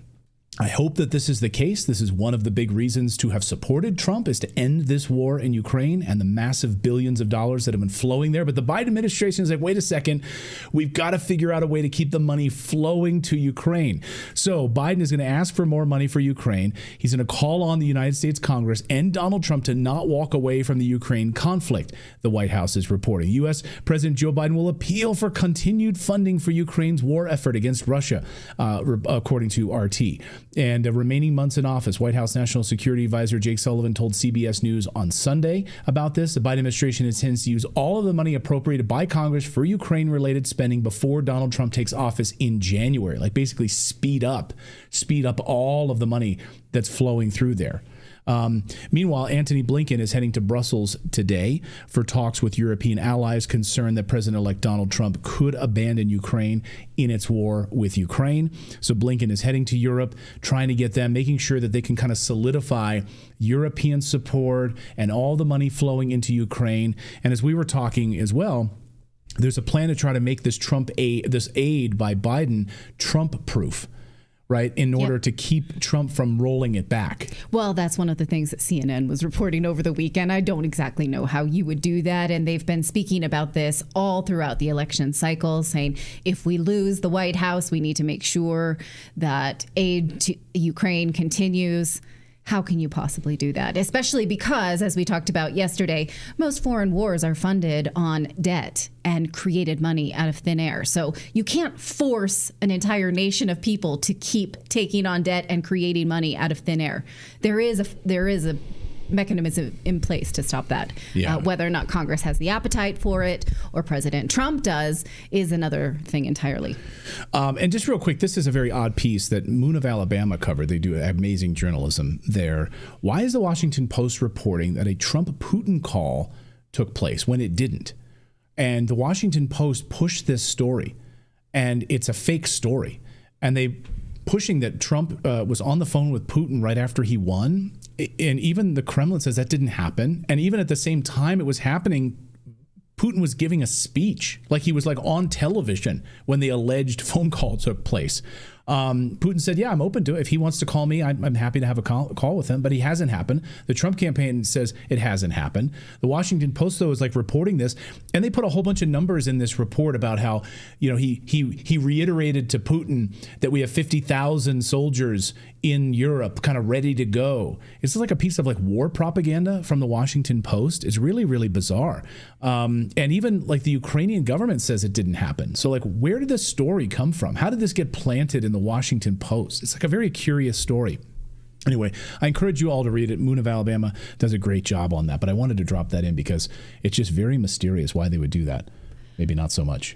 I hope that this is the case. This is one of the big reasons to have supported Trump, is to end this war in Ukraine and the massive billions of dollars that have been flowing there. But the Biden administration is like, wait a second, we've got to figure out a way to keep the money flowing to Ukraine. So Biden is going to ask for more money for Ukraine. He's going to call on the United States Congress and Donald Trump to not walk away from the Ukraine conflict, the White House is reporting. U.S. President Joe Biden will appeal for continued funding for Ukraine's war effort against Russia, according to RT. And remaining months in office, White House National Security Advisor Jake Sullivan told CBS News on Sunday about this. The Biden administration intends to use all of the money appropriated by Congress for Ukraine-related spending before Donald Trump takes office in January. Like basically speed up all of the money that's flowing through there. Meanwhile, Antony Blinken is heading to Brussels today for talks with European allies concerned that President-elect Donald Trump could abandon Ukraine in its war with Ukraine. So Blinken is heading to Europe, trying to get them, making sure that they can kind of solidify European support and all the money flowing into Ukraine. And as we were talking as well, there's a plan to try to make this aid by Biden Trump-proof. Right, in order to keep Trump from rolling it back. Well, that's one of the things that CNN was reporting over the weekend. I don't exactly know how you would do that. And they've been speaking about this all throughout the election cycle, saying if we lose the White House, we need to make sure that aid to Ukraine continues. How can you possibly do that? Especially because, as we talked about yesterday, most foreign wars are funded on debt and created money out of thin air. So you can't force an entire nation of people to keep taking on debt and creating money out of thin air. There is a mechanism in place to stop that. Whether or not Congress has the appetite for it or President Trump does is another thing entirely. And just real quick, this is a very odd piece that Moon of Alabama covered. They do amazing journalism there. Why is the Washington Post reporting that a Trump-Putin call took place when it didn't? And the Washington Post pushed this story, and it's a fake story. And they pushing that Trump was on the phone with Putin right after he won. And even the Kremlin says that didn't happen. And even at the same time it was happening, Putin was giving a speech, like he was like on television when the alleged phone call took place. Putin said, yeah, I'm open to it. If he wants to call me, I'm happy to have a call with him, but he hasn't happened. The Trump campaign says it hasn't happened. The Washington Post, though, is like reporting this, and they put a whole bunch of numbers in this report about how, he reiterated to Putin that we have 50,000 soldiers in Europe kind of ready to go. It's like a piece of like war propaganda from the Washington Post. It's really, really bizarre. And even like the Ukrainian government says it didn't happen. So like, where did this story come from? How did this get planted in the Washington Post? It's like a very curious story. Anyway, I encourage you all to read it. Moon of Alabama does a great job on that, but I wanted to drop that in because it's just very mysterious why they would do that. Maybe not so much.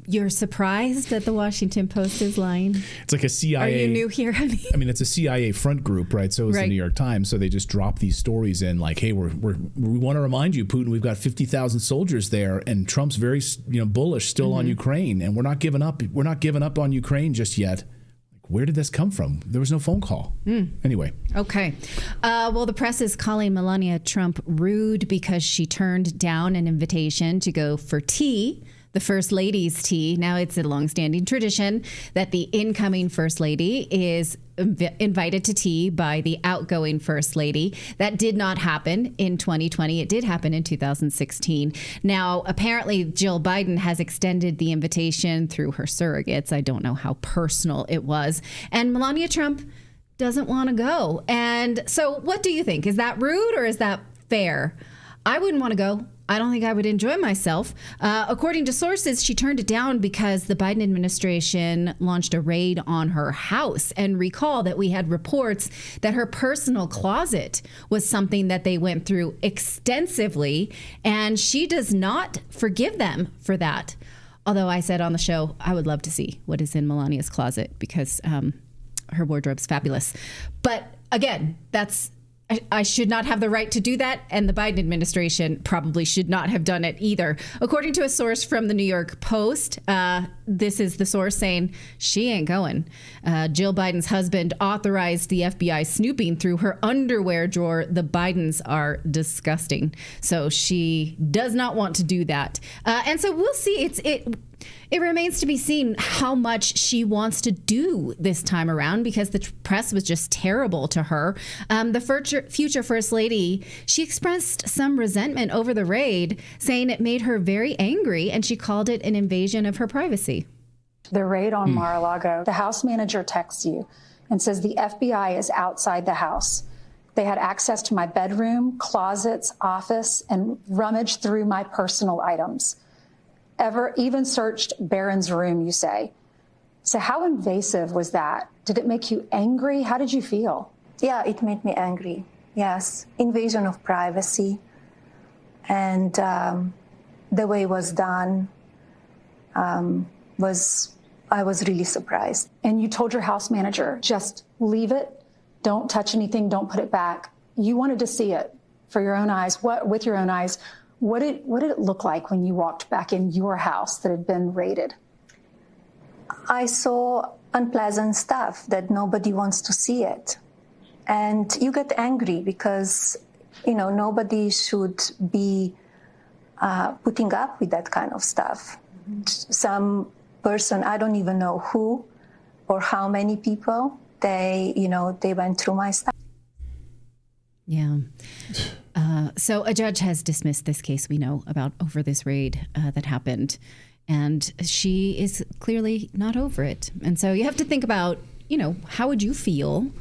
You're surprised that the Washington Post is lying? It's like a CIA. Are you new here, honey? I mean, it's a CIA front group, right? So is the New York Times. So they just drop these stories in like, hey, we want to remind you, Putin, we've got 50,000 soldiers there, and Trump's very bullish still on Ukraine, and we're not giving up. We're not giving up on Ukraine just yet. Where did this come from? There was no phone call. Anyway. Okay. Well, the press is calling Melania Trump rude because she turned down an invitation to go for tea, the First Lady's tea. Now, it's a longstanding tradition that the incoming First Lady is invited to tea by the outgoing First Lady. That did not happen in 2020. It did happen in 2016. Now, apparently, Jill Biden has extended the invitation through her surrogates. I don't know how personal it was. And Melania Trump doesn't want to go. And so what do you think? Is that rude or is that fair? I wouldn't want to go. I don't think I would enjoy myself. According to sources, she turned it down because the Biden administration launched a raid on her house. And recall that we had reports that her personal closet was something that they went through extensively. And she does not forgive them for that. Although I said on the show, I would love to see what is in Melania's closet because her wardrobe's fabulous. But again, I should not have the right to do that, and the Biden administration probably should not have done it either. According to a source from the New York Post, this is the source saying she ain't going. Jill Biden's husband authorized the FBI snooping through her underwear drawer. The Bidens are disgusting. So she does not want to do that. And so we'll see. It remains to be seen how much she wants to do this time around because the press was just terrible to her. The future First Lady, she expressed some resentment over the raid, saying it made her very angry, and she called it an invasion of her privacy. The raid on Mar-a-Lago, the house manager texts you and says the FBI is outside the house. They had access to my bedroom, closets, office, and rummaged through my personal items. Even searched Barron's room, you say. So how invasive was that Did it make you angry? How did you feel? Yeah, it made me angry. Yes. Invasion of privacy. And the way it was done I was really surprised. And you told your house manager, just leave it, don't touch anything, don't put it back. You wanted to see it for your own eyes. With your own eyes, what did it look like when you walked back in your house that had been raided? I saw unpleasant stuff that nobody wants to see it. And you get angry because, nobody should be putting up with that kind of stuff. Some person, I don't even know who or how many people, they went through my stuff. Yeah. So a judge has dismissed this case we know about over this raid that happened. And she is clearly not over it. And so you have to think about, how would you feel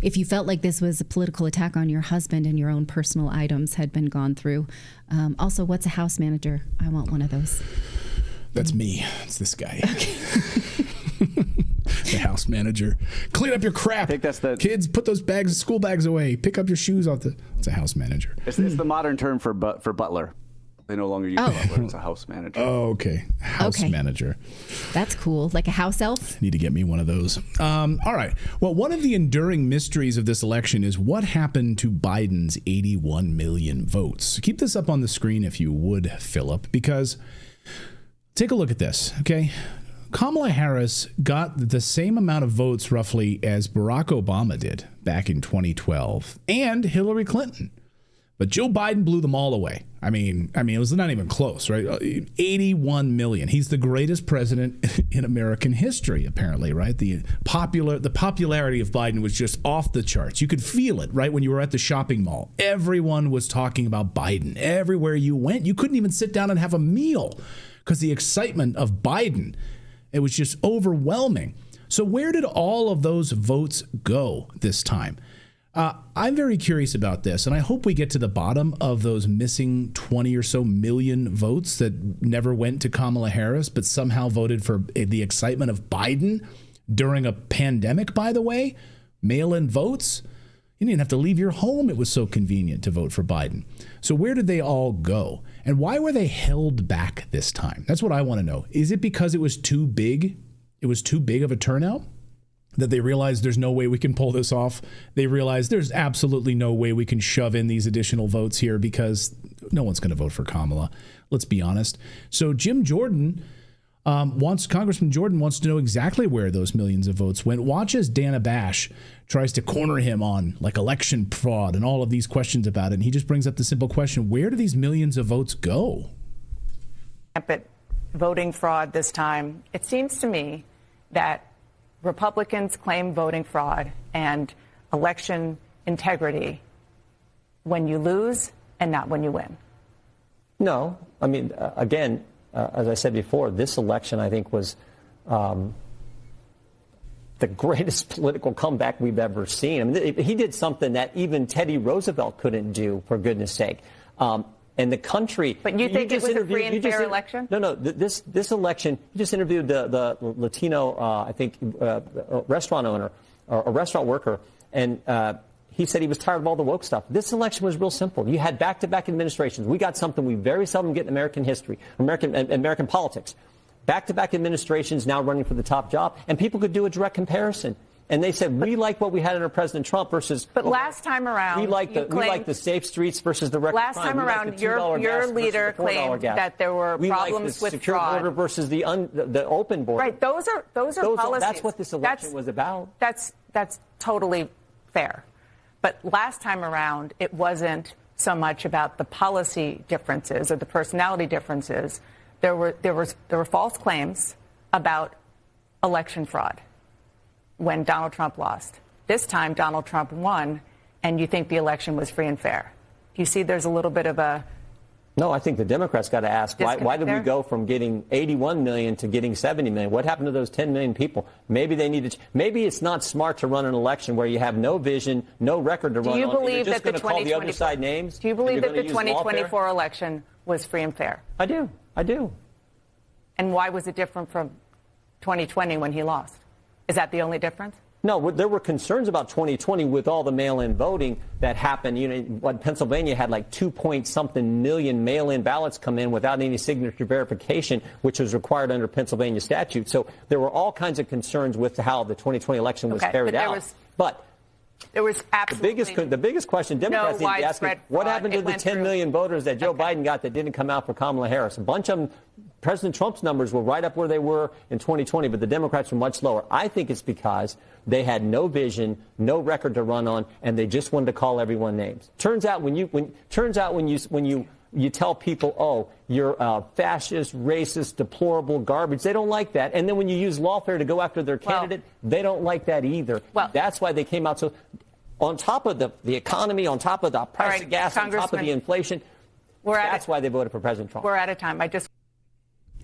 if you felt like this was a political attack on your husband and your own personal items had been gone through? Also, what's a house manager? I want one of those. That's me. It's this guy. Okay. The house manager. Clean up your crap. I think that's the kids. Put those school bags away. Pick up your shoes off the. It's a house manager. It's the modern term for butler. They no longer use butler. It's a house manager. Oh, okay. House manager. That's cool. Like a house elf? Need to get me one of those. All right. Well, one of the enduring mysteries of this election is what happened to Biden's 81 million votes. Keep this up on the screen if you would, Philip, because take a look at this, okay? Kamala Harris got the same amount of votes roughly as Barack Obama did back in 2012 and Hillary Clinton. But Joe Biden blew them all away. I mean, it was not even close, right? 81 million. He's the greatest president in American history, apparently, right? The popularity of Biden was just off the charts. You could feel it, right? When you were at the shopping mall, everyone was talking about Biden. Everywhere you went, you couldn't even sit down and have a meal because the excitement of Biden, it was just overwhelming. So where did all of those votes go this time? I'm very curious about this, and I hope we get to the bottom of those missing 20 or so million votes that never went to Kamala Harris, but somehow voted for the excitement of Biden during a pandemic, by the way. Mail-in votes. You didn't have to leave your home. It was so convenient to vote for Biden. So where did they all go? And why were they held back this time? That's what I want to know. Is it because it was too big? It was too big of a turnout? That they realized there's no way we can pull this off. They realized there's absolutely no way we can shove in these additional votes here because no one's going to vote for Kamala. Let's be honest. So Congressman Jordan wants to know exactly where those millions of votes went. Watch as Dana Bash tries to corner him on like election fraud and all of these questions about it. And he just brings up the simple question, where do these millions of votes go? Rampant voting fraud this time. It seems to me that Republicans claim voting fraud and election integrity when you lose and not when you win. No. I mean, again, as I said before, this election, I think, was the greatest political comeback we've ever seen. I mean, he did something that even Teddy Roosevelt couldn't do, for goodness sake. And the country. But you think it was a free and fair election? No. This election, you just interviewed the Latino, restaurant owner or a restaurant worker, and he said he was tired of all the woke stuff. This election was real simple. You had back-to-back administrations. We got something we very seldom get in American history, American politics. Back-to-back administrations now running for the top job, and people could do a direct comparison. And they said, we like what we had under President Trump versus. But last time around, we like the safe streets versus the record crime. Last time around, your leader claimed that there were problems with secure fraud. border versus the open border. Right. Those are policies. That's what this election was about. That's totally fair. But last time around, it wasn't so much about the policy differences or the personality differences. There were false claims about election fraud when Donald Trump lost. This time, Donald Trump won, and you think the election was free and fair. Do you see there's a little bit of a... No, I think the Democrats got to ask, why did we go from getting 81 million to getting 70 million? What happened to those 10 million people? Maybe they needed... Maybe it's not smart to run an election where you have no vision, no record to run on. Do you believe that the 2024 election was free and fair? I do. And why was it different from 2020 when he lost? Is that the only difference? No, there were concerns about 2020 with all the mail-in voting that happened. You know, what Pennsylvania had like 2-point-something million mail-in ballots come in without any signature verification, which was required under Pennsylvania statute. So there were all kinds of concerns with how the 2020 election was carried out. But there was absolutely the biggest question Democrats need to be asking, what happened to the 10 million voters that Joe Biden got that didn't come out for Kamala Harris? A bunch of them, President Trump's numbers were right up where they were in 2020, but the Democrats were much lower. I think it's because they had no vision, no record to run on, and they just wanted to call everyone names. Turns out when you tell people, oh, you're fascist, racist, deplorable, garbage, they don't like that. And then when you use lawfare to go after their candidate, they don't like that either. Well, that's why they came out. So on top of the economy, on top of the price of gas, on top of the inflation, that's why they voted for President Trump. We're out of time.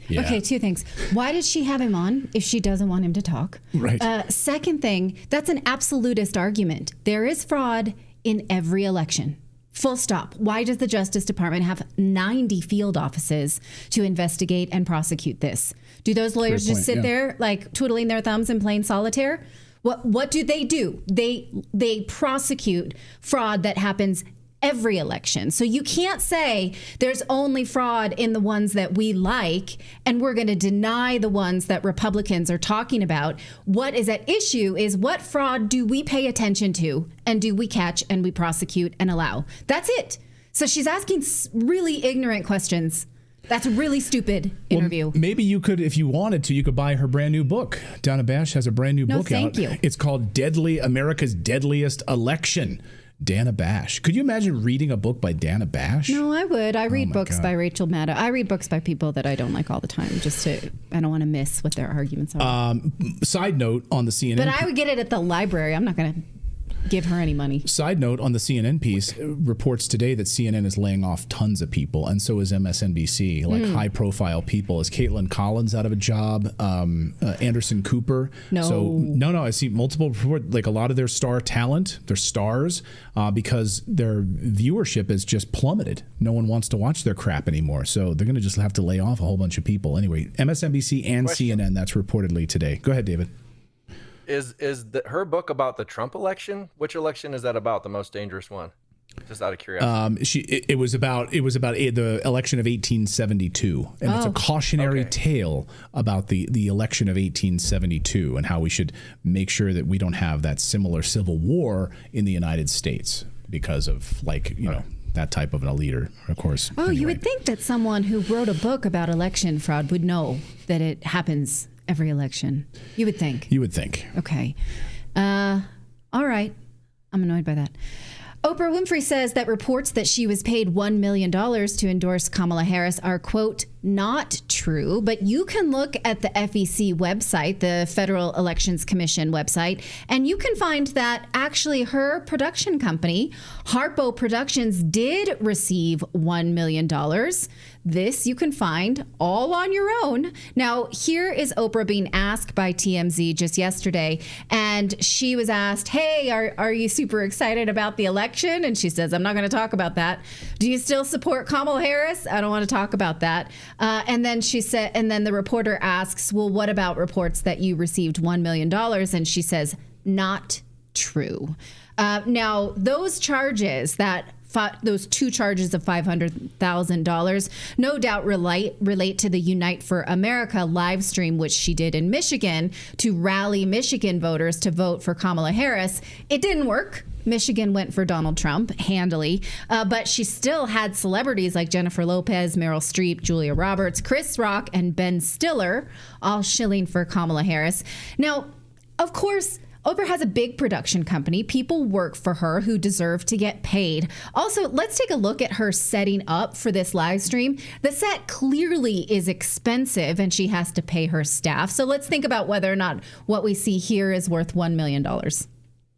Yeah. Okay, two things. Why did she have him on if she doesn't want him to talk? Right. Second thing, that's an absolutist argument. There is fraud in every election. Full stop. Why does the Justice Department have 90 field offices to investigate and prosecute this? Do those lawyers just sit there like twiddling their thumbs and playing solitaire? What do? They prosecute fraud that happens every election. So you can't say there's only fraud in the ones that we like, and we're going to deny the ones that Republicans are talking about. What is at issue is what fraud do we pay attention to, and do we catch and we prosecute and allow? That's it. So she's asking really ignorant questions. That's a really stupid interview. Well, maybe you could, if you wanted to, you could buy her brand new book. Donna Bash has a brand new book out. Thank you. It's called America's Deadliest Election. Dana Bash. Could you imagine reading a book by Dana Bash? No, I would. I read books by Rachel Maddow. I read books by people that I don't like all the time, I don't want to miss what their arguments are. Side note on the CNN. But I would get it at the library. I'm not going to give her any money. Side note on the CNN piece, reports today that CNN is laying off tons of people, and so is MSNBC, like high-profile people. Is Caitlin Collins out of a job? Anderson Cooper? No. So, I see multiple reports, like a lot of their star talent, their stars, because their viewership is just plummeted. No one wants to watch their crap anymore, so they're going to just have to lay off a whole bunch of people. Anyway, MSNBC and CNN, that's reportedly today. Go ahead, David. Is her book about the Trump election? Which election is that about? The most dangerous one? Just out of curiosity. It was about the election of 1872, and it's a cautionary tale about the election of 1872 and how we should make sure that we don't have that similar civil war in the United States because of that type of a leader, of course. Oh, anyway. You would think that someone who wrote a book about election fraud would know that it happens every election. You would think. Okay. All right. I'm annoyed by that. Oprah Winfrey says that reports that she was paid $1 million to endorse Kamala Harris are, quote, not true. But you can look at the FEC website, the Federal Elections Commission website, and you can find that actually her production company, Harpo Productions, did receive $1 million. This you can find all on your own. Now, here is Oprah being asked by TMZ just yesterday, and she was asked, hey, are you super excited about the election? And she says, I'm not going to talk about that. Do you still support Kamala Harris? I don't want to talk about that. And then she said, and then the reporter asks, well, what about reports that you received $1 million? And she says, not true. Now, those charges those two charges of $500,000 no doubt relate to the Unite for America live stream, which she did in Michigan to rally Michigan voters to vote for Kamala Harris. It didn't work. Michigan went for Donald Trump handily, but she still had celebrities like Jennifer Lopez, Meryl Streep, Julia Roberts, Chris Rock, and Ben Stiller all shilling for Kamala Harris. Now, of course, Oprah has a big production company. People work for her who deserve to get paid. Also, let's take a look at her setting up for this live stream. The set clearly is expensive and she has to pay her staff. So let's think about whether or not what we see here is worth $1 million.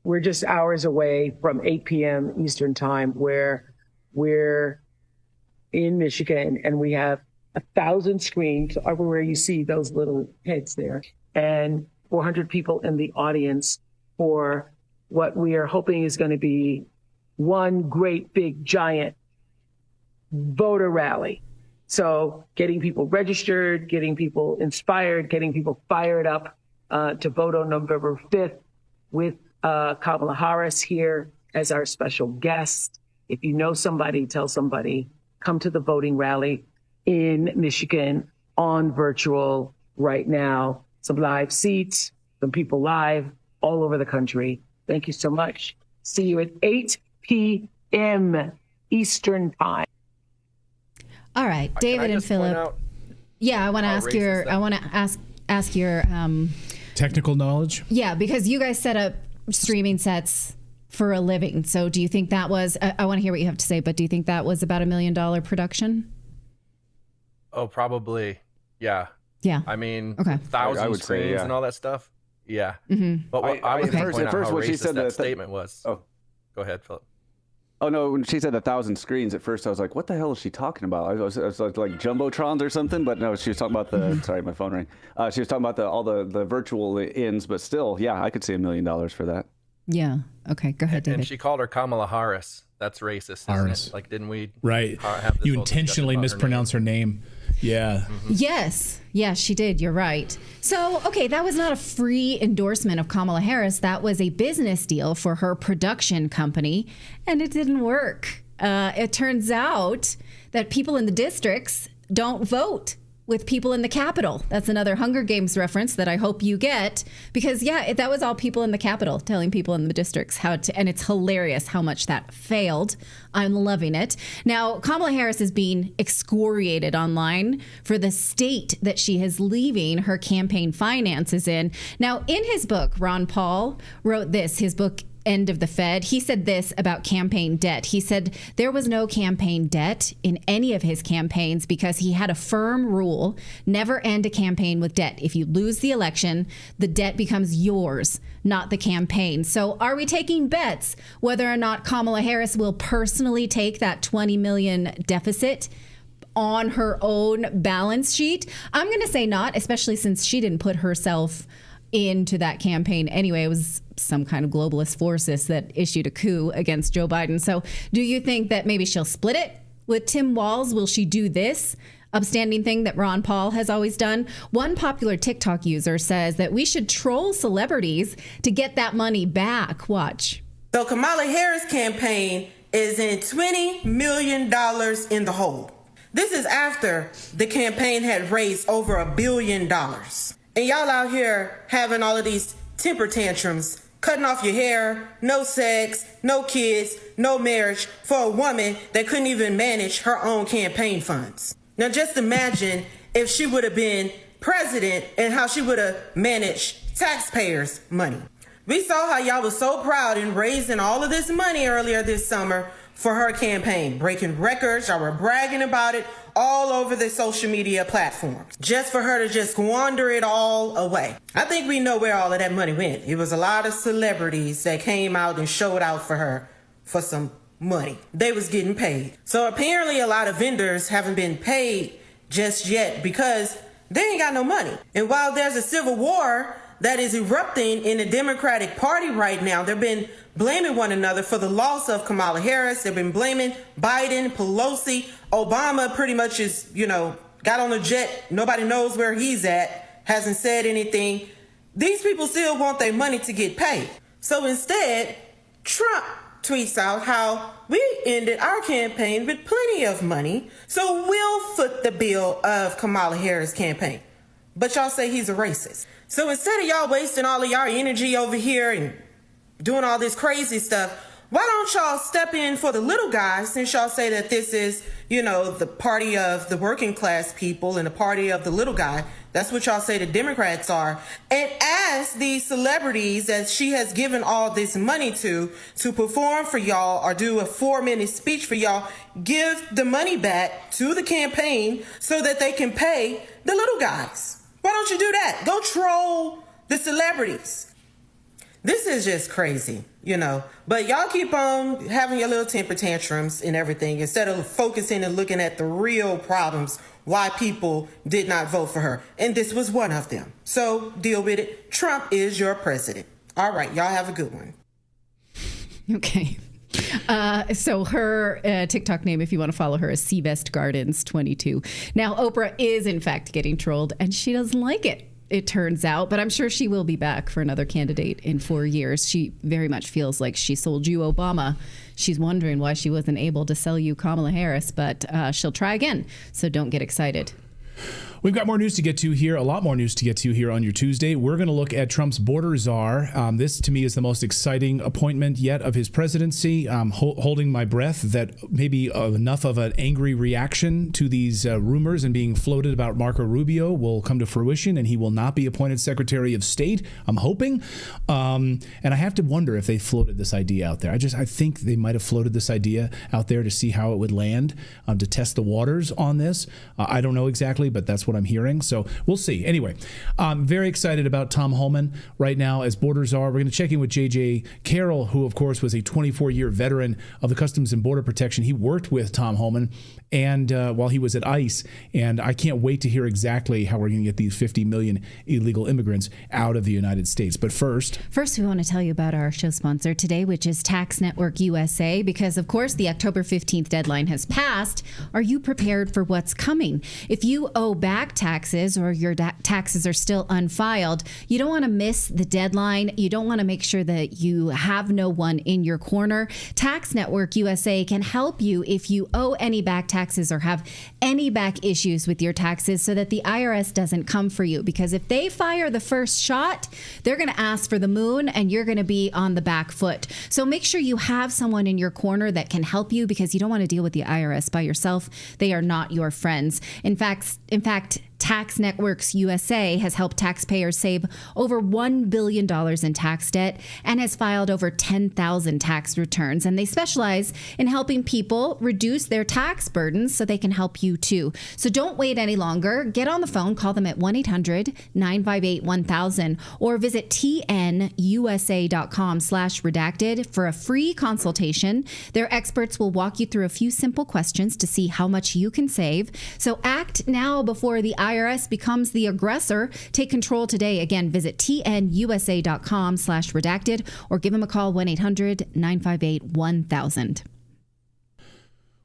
We're just hours away from 8 p.m. Eastern time, where we're in Michigan and we have 1,000 screens everywhere you see those little heads there, and 400 people in the audience for what we are hoping is going to be one great big giant voter rally. So getting people registered, getting people inspired, getting people fired up to vote on November 5th. with Kamala Harris here as our special guest. If you know somebody, tell somebody, come to the voting rally in Michigan on virtual right now. Some live seats, some people live all over the country. Thank you so much. See you at 8 p.m. Eastern Time. All right, David and Philip. Yeah, I want to ask your technical knowledge. Yeah, because you guys set up streaming sets for a living. So do you think that was, I want to hear what you have to say, but do you think that was about $1 million production? Oh, probably. Yeah. Yeah. I mean, okay. Thousands screens and all that stuff. Yeah. Mm-hmm. But what I was at first when she said that statement was. Oh, go ahead, Philip. Oh no! When she said 1,000 screens, at first I was like, "What the hell is she talking about?" I was like jumbotrons or something, but no, she was talking about the. Sorry, my phone rang. She was talking about all the virtual ins, but still, yeah, I could see $1 million for that. Yeah. Okay. Go ahead, David. And she called her Kamala Harris. That's racist, isn't it? Like, didn't we? Right. Have this you intentionally mispronounce her name. Yeah. Mm-hmm. Yes. Yeah, she did. You're right. So, okay, that was not a free endorsement of Kamala Harris. That was a business deal for her production company, and it didn't work. It turns out that people in the districts don't vote with people in the Capitol. That's another Hunger Games reference that I hope you get, because that was all people in the Capitol telling people in the districts how to, and it's hilarious how much that failed. I'm loving it. Now, Kamala Harris is being excoriated online for the state that she is leaving her campaign finances in. Now, in his book, Ron Paul wrote this, his book, End of the Fed. He said this about campaign debt. He said there was no campaign debt in any of his campaigns because he had a firm rule: never end a campaign with debt. If you lose the election, the debt becomes yours, not the campaign. So are we taking bets whether or not Kamala Harris will personally take that $20 million deficit on her own balance sheet? I'm going to say not, especially since she didn't put herself into that campaign anyway. It was some kind of globalist forces that issued a coup against Joe Biden. So do you think that maybe she'll split it with Tim Walz? Will she do this upstanding thing that Ron Paul has always done? One popular TikTok user says that we should troll celebrities to get that money back. Watch. So Kamala Harris' campaign is in $20 million in the hole. This is after the campaign had raised over $1 billion. And y'all out here having all of these temper tantrums, cutting off your hair, no sex, no kids, no marriage for a woman that couldn't even manage her own campaign funds. Now just imagine if she would have been president and how she would have managed taxpayers' money. We saw how y'all was so proud in raising all of this money earlier this summer for her campaign, breaking records. Y'all were bragging about it all over the social media platforms, just for her to just squander it all away. I think we know where all of that money went. It was a lot of celebrities that came out and showed out for her for some money. They was getting paid. So apparently a lot of vendors haven't been paid just yet because they ain't got no money. And while there's a civil war that is erupting in the Democratic Party right now, they've been blaming one another for the loss of Kamala Harris. They've been blaming Biden, Pelosi. Obama pretty much is, got on a jet. Nobody knows where he's at, hasn't said anything. These people still want their money to get paid. So instead, Trump tweets out how we ended our campaign with plenty of money, so we'll foot the bill of Kamala Harris' campaign. But y'all say he's a racist. So instead of y'all wasting all of y'all energy over here and doing all this crazy stuff, why don't y'all step in for the little guys, since y'all say that this is, the party of the working class people and the party of the little guy. That's what y'all say the Democrats are. And ask these celebrities that she has given all this money to perform for y'all or do a 4-minute speech for y'all, give the money back to the campaign so that they can pay the little guys. Why don't you do that? Go troll the celebrities. This is just crazy, But y'all keep on having your little temper tantrums and everything instead of focusing and looking at the real problems why people did not vote for her. And this was one of them. So deal with it. Trump is your president. All right. Y'all have a good one. Okay. So her TikTok name, if you want to follow her, is Seavest Gardens 22. Now, Oprah is, in fact, getting trolled, and she doesn't like it. it turns out. But I'm sure she will be back for another candidate in 4 years. She very much feels like she sold you Obama. She's wondering why she wasn't able to sell you Kamala Harris, but she'll try again. So don't get excited. We've got more news to get to here, a lot more news to get to here on your Tuesday. We're going to look at Trump's border czar. This, to me, is the most exciting appointment yet of his presidency. I'm holding my breath that maybe enough of an angry reaction to these rumors and being floated about Marco Rubio will come to fruition, and he will not be appointed Secretary of State. I'm hoping. And I have to wonder if they floated this idea out there. I think they might have floated this idea out there to see how it would land, to test the waters on this. I don't know exactly, but that's what I'm hearing. So we'll see. Anyway, I'm very excited about Tom Homan right now as border czar. We're going to check in with J.J. Carroll, who, of course, was a 24-year veteran of the Customs and Border Protection. He worked with Tom Homan and while he was at ICE. And I can't wait to hear exactly how we're going to get these 50 million illegal immigrants out of the United States. But first, we want to tell you about our show sponsor today, which is Tax Network USA, because, of course, the October 15th deadline has passed. Are you prepared for what's coming? If you owe back taxes or your taxes are still unfiled, you don't want to miss the deadline. You don't want to make sure that you have no one in your corner. Tax Network USA can help you if you owe any back taxes or have any back issues with your taxes so that the IRS doesn't come for you. Because if they fire the first shot, they're going to ask for the moon and you're going to be on the back foot. So make sure you have someone in your corner that can help you, because you don't want to deal with the IRS by yourself. They are not your friends. In fact, Tax Networks USA has helped taxpayers save over $1 billion in tax debt and has filed over 10,000 tax returns. And they specialize in helping people reduce their tax burdens so they can help you too. So don't wait any longer. Get on the phone, call them at 1-800-958-1000 or visit tnusa.com/redacted for a free consultation. Their experts will walk you through a few simple questions to see how much you can save. So act now before the IRS becomes the aggressor. Take control today. Again, visit tnusa.com/redacted or give them a call, 1-800-958-1000.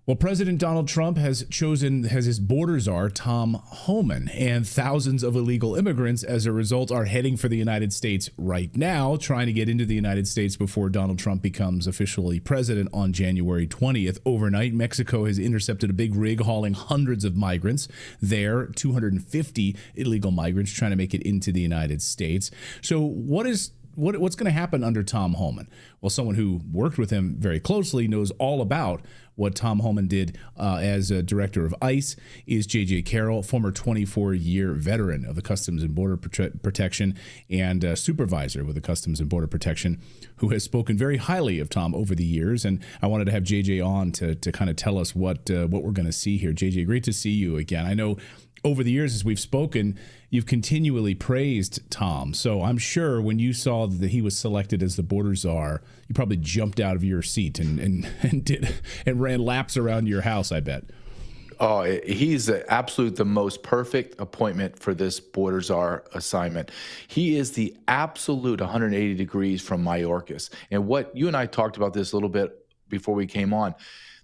Well, President Donald Trump has chosen as his border czar Tom Homan, and thousands of illegal immigrants as a result are heading for the United States right now, trying to get into the United States before Donald Trump becomes officially president on January 20th. Overnight, Mexico has intercepted a big rig hauling hundreds of migrants there, 250 illegal migrants trying to make it into the United States. So what's going to happen under Tom Homan? Well, someone who worked with him very closely knows all about what Tom Homan did as a director of ICE is J.J. Carroll, former 24-year veteran of the Customs and Border Protection and supervisor with the Customs and Border Protection, who has spoken very highly of Tom over the years. And I wanted to have J.J. on to kind of tell us what we're going to see here. J.J., great to see you again. I know over the years, as we've spoken, you've continually praised Tom. So I'm sure when you saw that he was selected as the border czar, you probably jumped out of your seat and ran laps around your house, I bet. Oh, he's the most perfect appointment for this border czar assignment. He is the absolute 180 degrees from Mayorkas. And what you and I talked about this a little bit before we came on.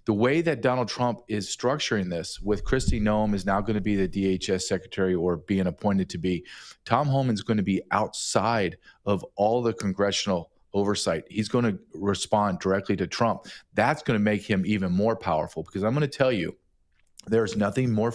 The way that Donald Trump is structuring this, with Kristi Noem is now going to be the DHS secretary or being appointed to be, Tom Homan's going to be outside of all the congressional oversight. He's going to respond directly to Trump. That's going to make him even more powerful, because I'm going to tell you, there's nothing more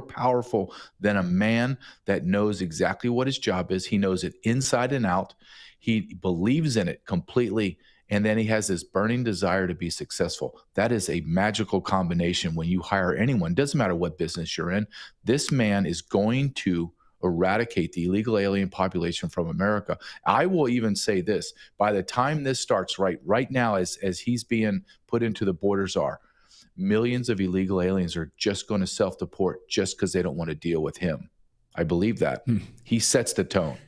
powerful than a man that knows exactly what his job is. He knows it inside and out. He believes in it completely. And then he has this burning desire to be successful. That is a magical combination when you hire anyone. Doesn't matter what business you're in. This man is going to eradicate the illegal alien population from America. I will even say this. By the time this starts right now, as he's being put into the border czar, millions of illegal aliens are just going to self-deport just because they don't want to deal with him. I believe that. He sets the tone.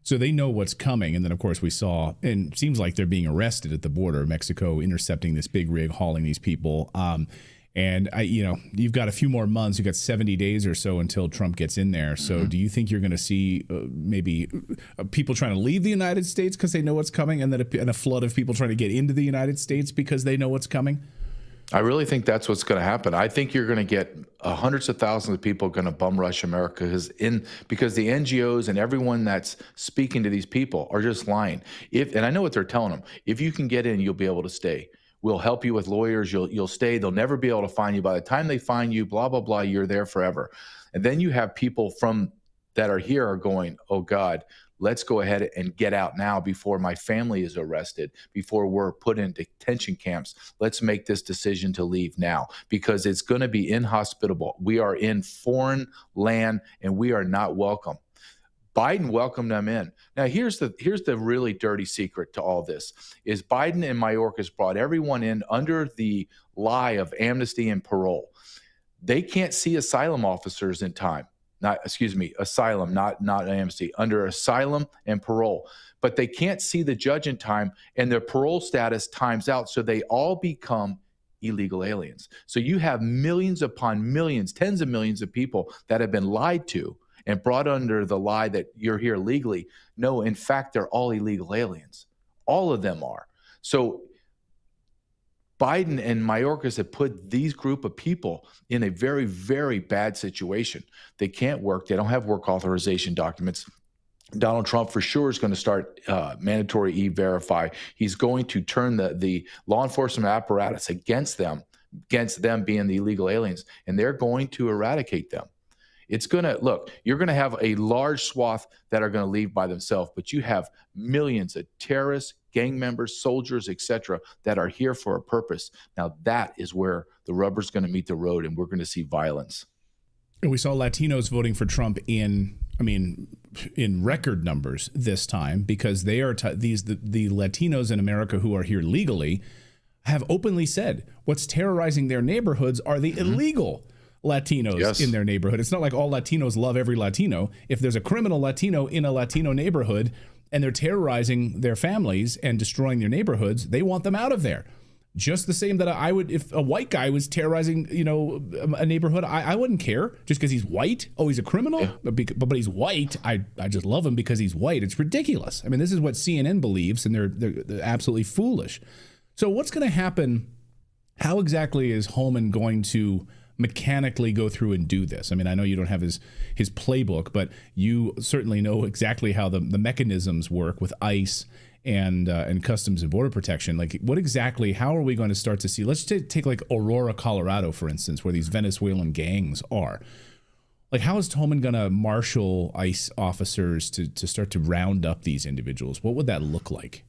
So they know what's coming. And then, of course, we saw, and it seems like they're being arrested at the border, Mexico intercepting this big rig, hauling these people. And you've got a few more months. You've got 70 days or so until Trump gets in there. So do you think you're going to see maybe people trying to leave the United States because they know what's coming, and then a flood of people trying to get into the United States because they know what's coming? I really think that's what's going to happen. I think you're going to get hundreds of thousands of people going to bum rush America because the NGOs and everyone that's speaking to these people are just lying. And I know what they're telling them. If you can get in, you'll be able to stay. We'll help you with lawyers. You'll stay. They'll never be able to find you. By the time they find you, blah, blah, blah, you're there forever. And then you have people that are here are going, oh, God, let's go ahead and get out now before my family is arrested, before we're put in detention camps. Let's make this decision to leave now because it's going to be inhospitable. We are in foreign land and we are not welcome. Biden welcomed them in. Now, here's the really dirty secret to all this is Biden and Mayorkas brought everyone in under the lie of amnesty and parole. They can't see asylum officers in time. Asylum, not amnesty, under asylum and parole. But they can't see the judge in time, and their parole status times out, so they all become illegal aliens. So you have millions upon millions, tens of millions of people that have been lied to and brought under the lie that you're here legally. No, in fact, they're all illegal aliens. All of them are. So Biden and Mayorkas have put these group of people in a very, very bad situation. They can't work. They don't have work authorization documents. Donald Trump for sure is going to start mandatory E-Verify. He's going to turn the law enforcement apparatus against them being the illegal aliens, and they're going to eradicate them. It's going to, look, you're going to have a large swath that are going to leave by themselves, but you have millions of terrorists, gang members, soldiers, etc., that are here for a purpose. Now, that is where the rubber's going to meet the road, and we're going to see violence. And we saw Latinos voting for Trump in record numbers this time because they are the Latinos in America who are here legally have openly said what's terrorizing their neighborhoods are the illegal Latinos in their neighborhood. It's not like all Latinos love every Latino. If there's a criminal Latino in a Latino neighborhood and they're terrorizing their families and destroying their neighborhoods, they want them out of there. Just the same that I would, if a white guy was terrorizing, a neighborhood, I wouldn't care just because he's white. Oh, he's a criminal, but he's white. I just love him because he's white. It's ridiculous. I mean, this is what CNN believes, and they're absolutely foolish. So what's going to happen? How exactly is Holman going to mechanically go through and do this? I mean, I know you don't have his playbook, but you certainly know exactly how the mechanisms work with ICE and Customs and Border Protection. Like, what exactly, how are we going to start to see, let's take like Aurora, Colorado, for instance, where these Venezuelan gangs are. Like, how is Holman going to marshal ICE officers to start to round up these individuals? What would that look like?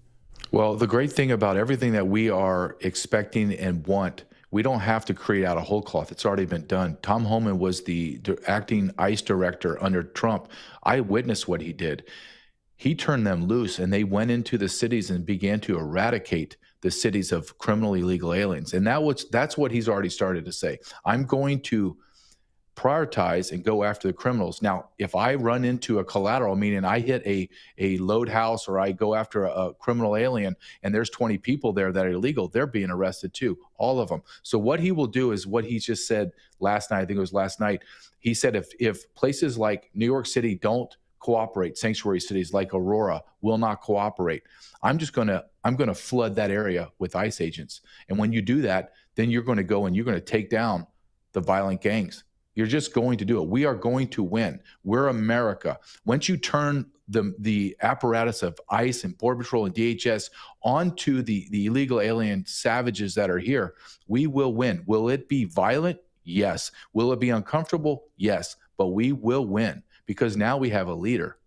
Well, the great thing about everything that we are expecting and want, we don't have to create out a whole cloth. It's already been done. Tom Holman was the acting ICE director under Trump. I witnessed what he did. He turned them loose, and they went into the cities and began to eradicate the cities of criminal illegal aliens. And that's what he's already started to say. I'm going to prioritize and go after the criminals. Now, if I run into a collateral, meaning I hit a load house or I go after a criminal alien and there's 20 people there that are illegal, they're being arrested too, all of them. So what he will do is what he just said last night, I think it was last night. He said if places like New York City don't cooperate, sanctuary cities like Aurora will not cooperate, I'm going to flood that area with ICE agents. And when you do that, then you're going to go and you're going to take down the violent gangs. You're just going to do it. We are going to win. We're America. Once you turn the apparatus of ICE and Border Patrol and DHS onto the illegal alien savages that are here, we will win. Will it be violent? Yes. Will it be uncomfortable? Yes. But we will win because now we have a leader.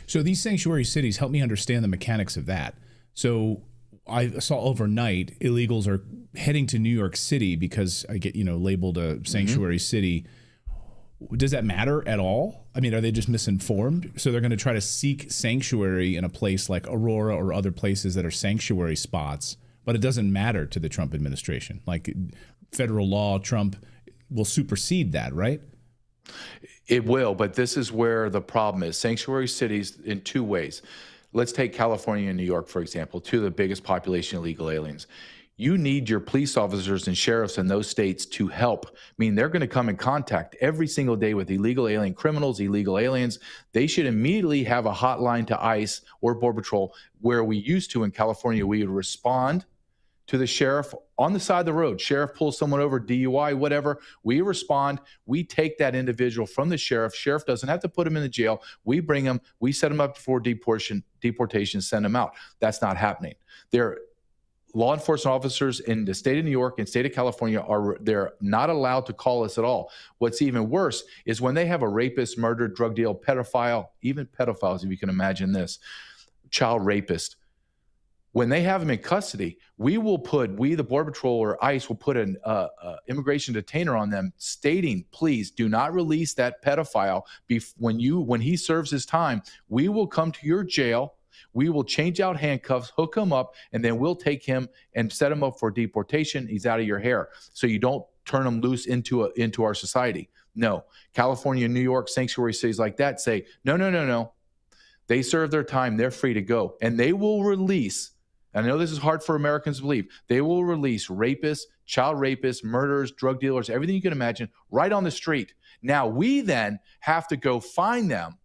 So these sanctuary cities, help me understand the mechanics of that. So I saw overnight illegals are heading to New York City because I get, labeled a sanctuary city. Does that matter at all? I mean, are they just misinformed? So they're going to try to seek sanctuary in a place like Aurora or other places that are sanctuary spots, but it doesn't matter to the Trump administration. Like federal law, Trump will supersede that, right? It will, but this is where the problem is. Sanctuary cities in two ways. Let's take California and New York, for example, two of the biggest population of illegal aliens. You need your police officers and sheriffs in those states to help. I mean, they're going to come in contact every single day with illegal alien criminals, illegal aliens. They should immediately have a hotline to ICE or Border Patrol where we used to in California. We would respond to the sheriff on the side of the road. Sheriff pulls someone over, DUI, whatever. We respond. We take that individual from the sheriff. Sheriff doesn't have to put him in the jail. We bring him. We set him up for deportation, send him out. That's not happening. Law enforcement officers in the state of New York and state of California they're not allowed to call us at all. What's even worse is when they have a rapist, murder, drug deal, pedophile, even pedophiles, if you can imagine this, child rapist. When they have them in custody, we, the Border Patrol or ICE, will put an immigration detainer on them stating, please do not release that pedophile. When he serves his time, we will come to your jail. We will change out handcuffs, hook him up, and then we'll take him and set him up for deportation. He's out of your hair. So you don't turn him loose into our society. No. California, New York, sanctuary cities like that say, no. They serve their time. They're free to go. And they will release, I know this is hard for Americans to believe, they will release rapists, child rapists, murderers, drug dealers, everything you can imagine, right on the street. Now we then have to go find them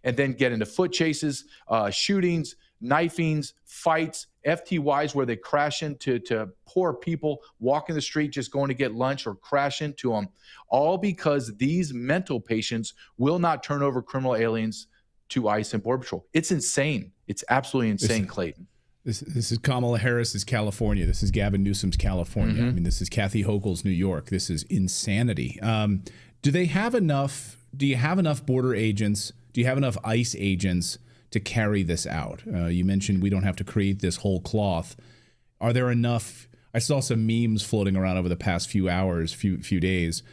and then get into foot chases, shootings, knifings, fights, FTYs where they crash into poor people walking the street just going to get lunch or crash into them, all because these mental patients will not turn over criminal aliens to ICE and Border Patrol. It's insane. It's absolutely insane, Clayton. This is Kamala Harris's California. This is Gavin Newsom's California. I mean, this is Kathy Hochul's New York. This is insanity. Do you have enough border agents? Do you have enough ICE agents to carry this out? You mentioned we don't have to create this whole cloth. Are there enough? I saw some memes floating around over the past few hours, few days.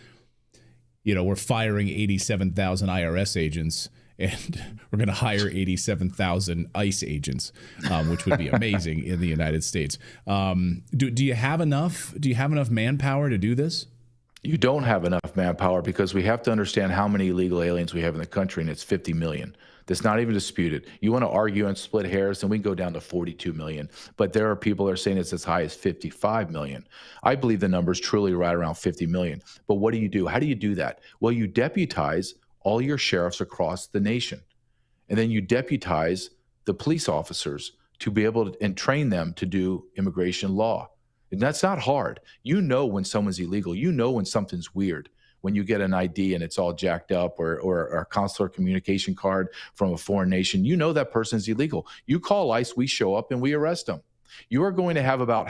We're firing 87,000 IRS agents, and we're going to hire 87,000 ICE agents, which would be amazing in the United States. Do you have enough? Do you have enough manpower to do this? You don't have enough manpower because we have to understand how many illegal aliens we have in the country, and it's 50 million. That's not even disputed. You want to argue and split hairs, and we can go down to 42 million. But there are people that are saying it's as high as 55 million. I believe the number is truly right around 50 million. But what do? How do you do that? Well, you deputize all your sheriffs across the nation. And then you deputize the police officers to be able to and train them to do immigration law. And that's not hard. You know when someone's illegal. You know when something's weird. When you get an ID and it's all jacked up or a consular communication card from a foreign nation, you know that person's illegal. You call ICE, we show up, and we arrest them. You are going to have about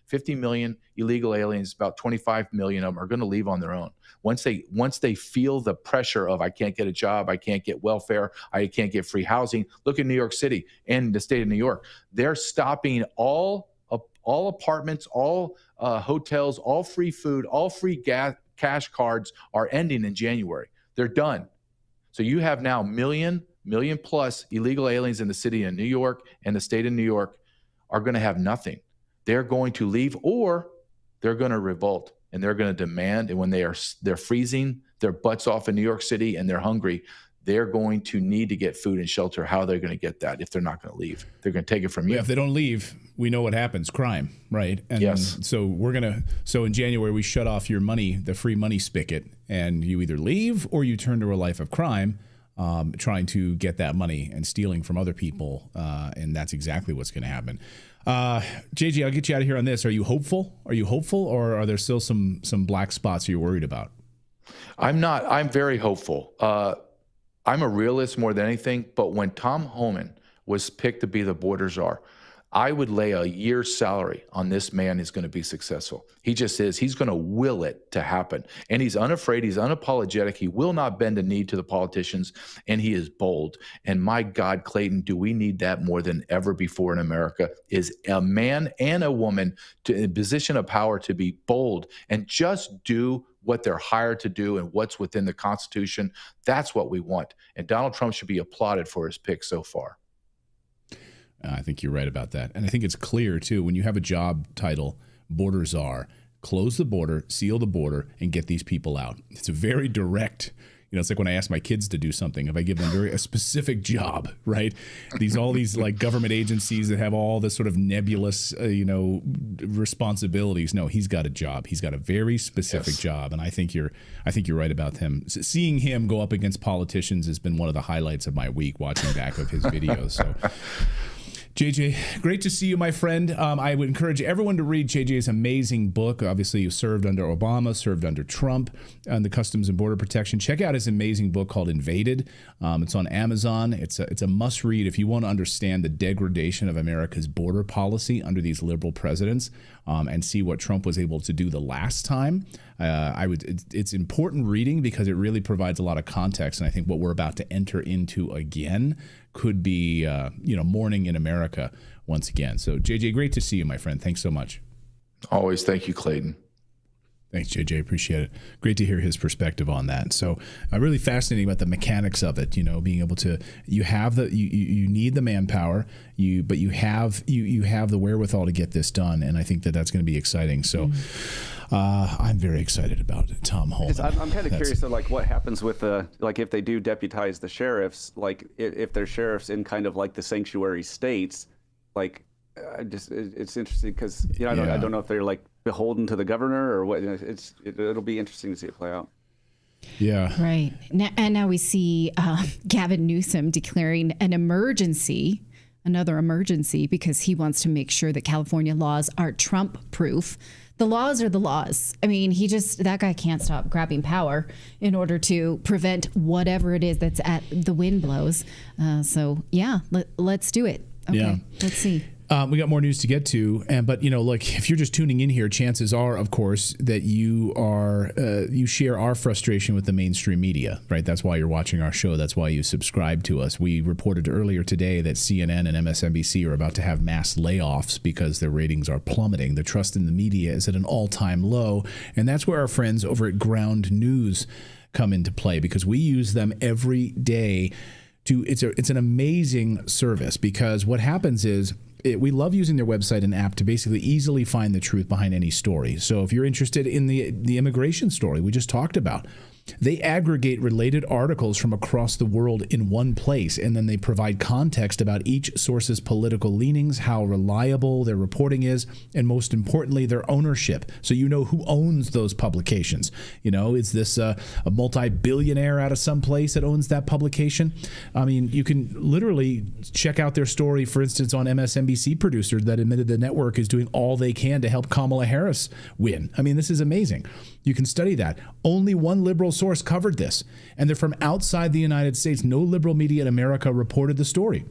50 million illegal aliens, about 25 million of them are going to leave on their own. Once they feel the pressure of I can't get a job, I can't get welfare, I can't get free housing. Look at New York City and the state of New York. They're stopping all apartments, all hotels, all free food, all free cash cards are ending in January. They're done. So you have now million plus illegal aliens in the city of New York, and the state of New York are going to have nothing. They're going to leave, or they're going to revolt, and they're going to demand. And when they're freezing their butts off in New York City and they're hungry, they're going to need to get food and shelter. How are they going to get that if they're not going to leave? They're going to take it from you. If they don't leave, we know what happens: crime, right? And yes. So in January we shut off your money, the free money spigot, and you either leave or you turn to a life of crime, trying to get that money and stealing from other people, and that's exactly what's going to happen. JG, I'll get you out of here on this. Are you hopeful? Or are there still some black spots you're worried about? I'm not. I'm very hopeful. I'm a realist more than anything, but when Tom Homan was picked to be the border czar, I would lay a year's salary on this man is going to be successful. He just is. He's going to will it to happen. And he's unafraid. He's unapologetic. He will not bend a knee to the politicians, and he is bold. And my God, Clayton, do we need that more than ever before in America, is a man and a woman in a position of power to be bold and just do what they're hired to do and what's within the Constitution. That's what we want. And Donald Trump should be applauded for his pick so far. I think you're right about that. And I think it's clear, too, when you have a job title, border czar, close the border, seal the border, and get these people out. It's a very direct, it's like when I ask my kids to do something, if I give them a specific job, right? All these like government agencies that have all this sort of nebulous, responsibilities. No, he's got a job. He's got a very specific job. And I think you're right about him. Seeing him go up against politicians has been one of the highlights of my week, watching back of his videos. So JJ, great to see you, my friend. I would encourage everyone to read JJ's amazing book. Obviously, you served under Obama, served under Trump on the Customs and Border Protection. Check out his amazing book called Invaded. It's on Amazon. It's a must read if you want to understand the degradation of America's border policy under these liberal presidents and see what Trump was able to do the last time. It's important reading because it really provides a lot of context, and I think what we're about to enter into again could be, morning in America once again. So, JJ, great to see you, my friend. Thanks so much. Always. Thank you, Clayton. Thanks, JJ. Appreciate it. Great to hear his perspective on that. So, really fascinating about the mechanics of it. Being able to, you need the manpower, but you have the wherewithal to get this done, and I think that's going to be exciting. So, I'm very excited about it, Tom Holman. I'm kind of curious, what happens with if they do deputize the sheriffs, if they're sheriffs in kind of like the sanctuary states, it's interesting because I don't know if they're beholden to the governor or what. It'll be interesting to see it play out. Yeah. Right. Now we see Gavin Newsom declaring an emergency, another emergency, because he wants to make sure that California laws are Trump-proof. The laws are the laws. I mean, that guy can't stop grabbing power in order to prevent whatever it is that's at the wind blows. Let's do it. Okay, yeah. Let's see. We got more news to get to, but if you're just tuning in here, chances are, of course, that you share our frustration with the mainstream media, right? That's why you're watching our show. That's why you subscribe to us. We reported earlier today that CNN and MSNBC are about to have mass layoffs because their ratings are plummeting. The trust in the media is at an all-time low, and that's where our friends over at Ground News come into play because we use them every day. It's an amazing service because what happens is, we love using their website and app to basically easily find the truth behind any story. So if you're interested in the immigration story we just talked about, they aggregate related articles from across the world in one place, and then they provide context about each source's political leanings, how reliable their reporting is, and most importantly, their ownership. So you know who owns those publications. Is this a multi-billionaire out of some place that owns that publication? I mean, you can literally check out their story, for instance, on MSNBC producer that admitted the network is doing all they can to help Kamala Harris win. I mean, this is amazing. You can study that. Only one liberal source covered this, and they're from outside the United States. No liberal media in America reported the story.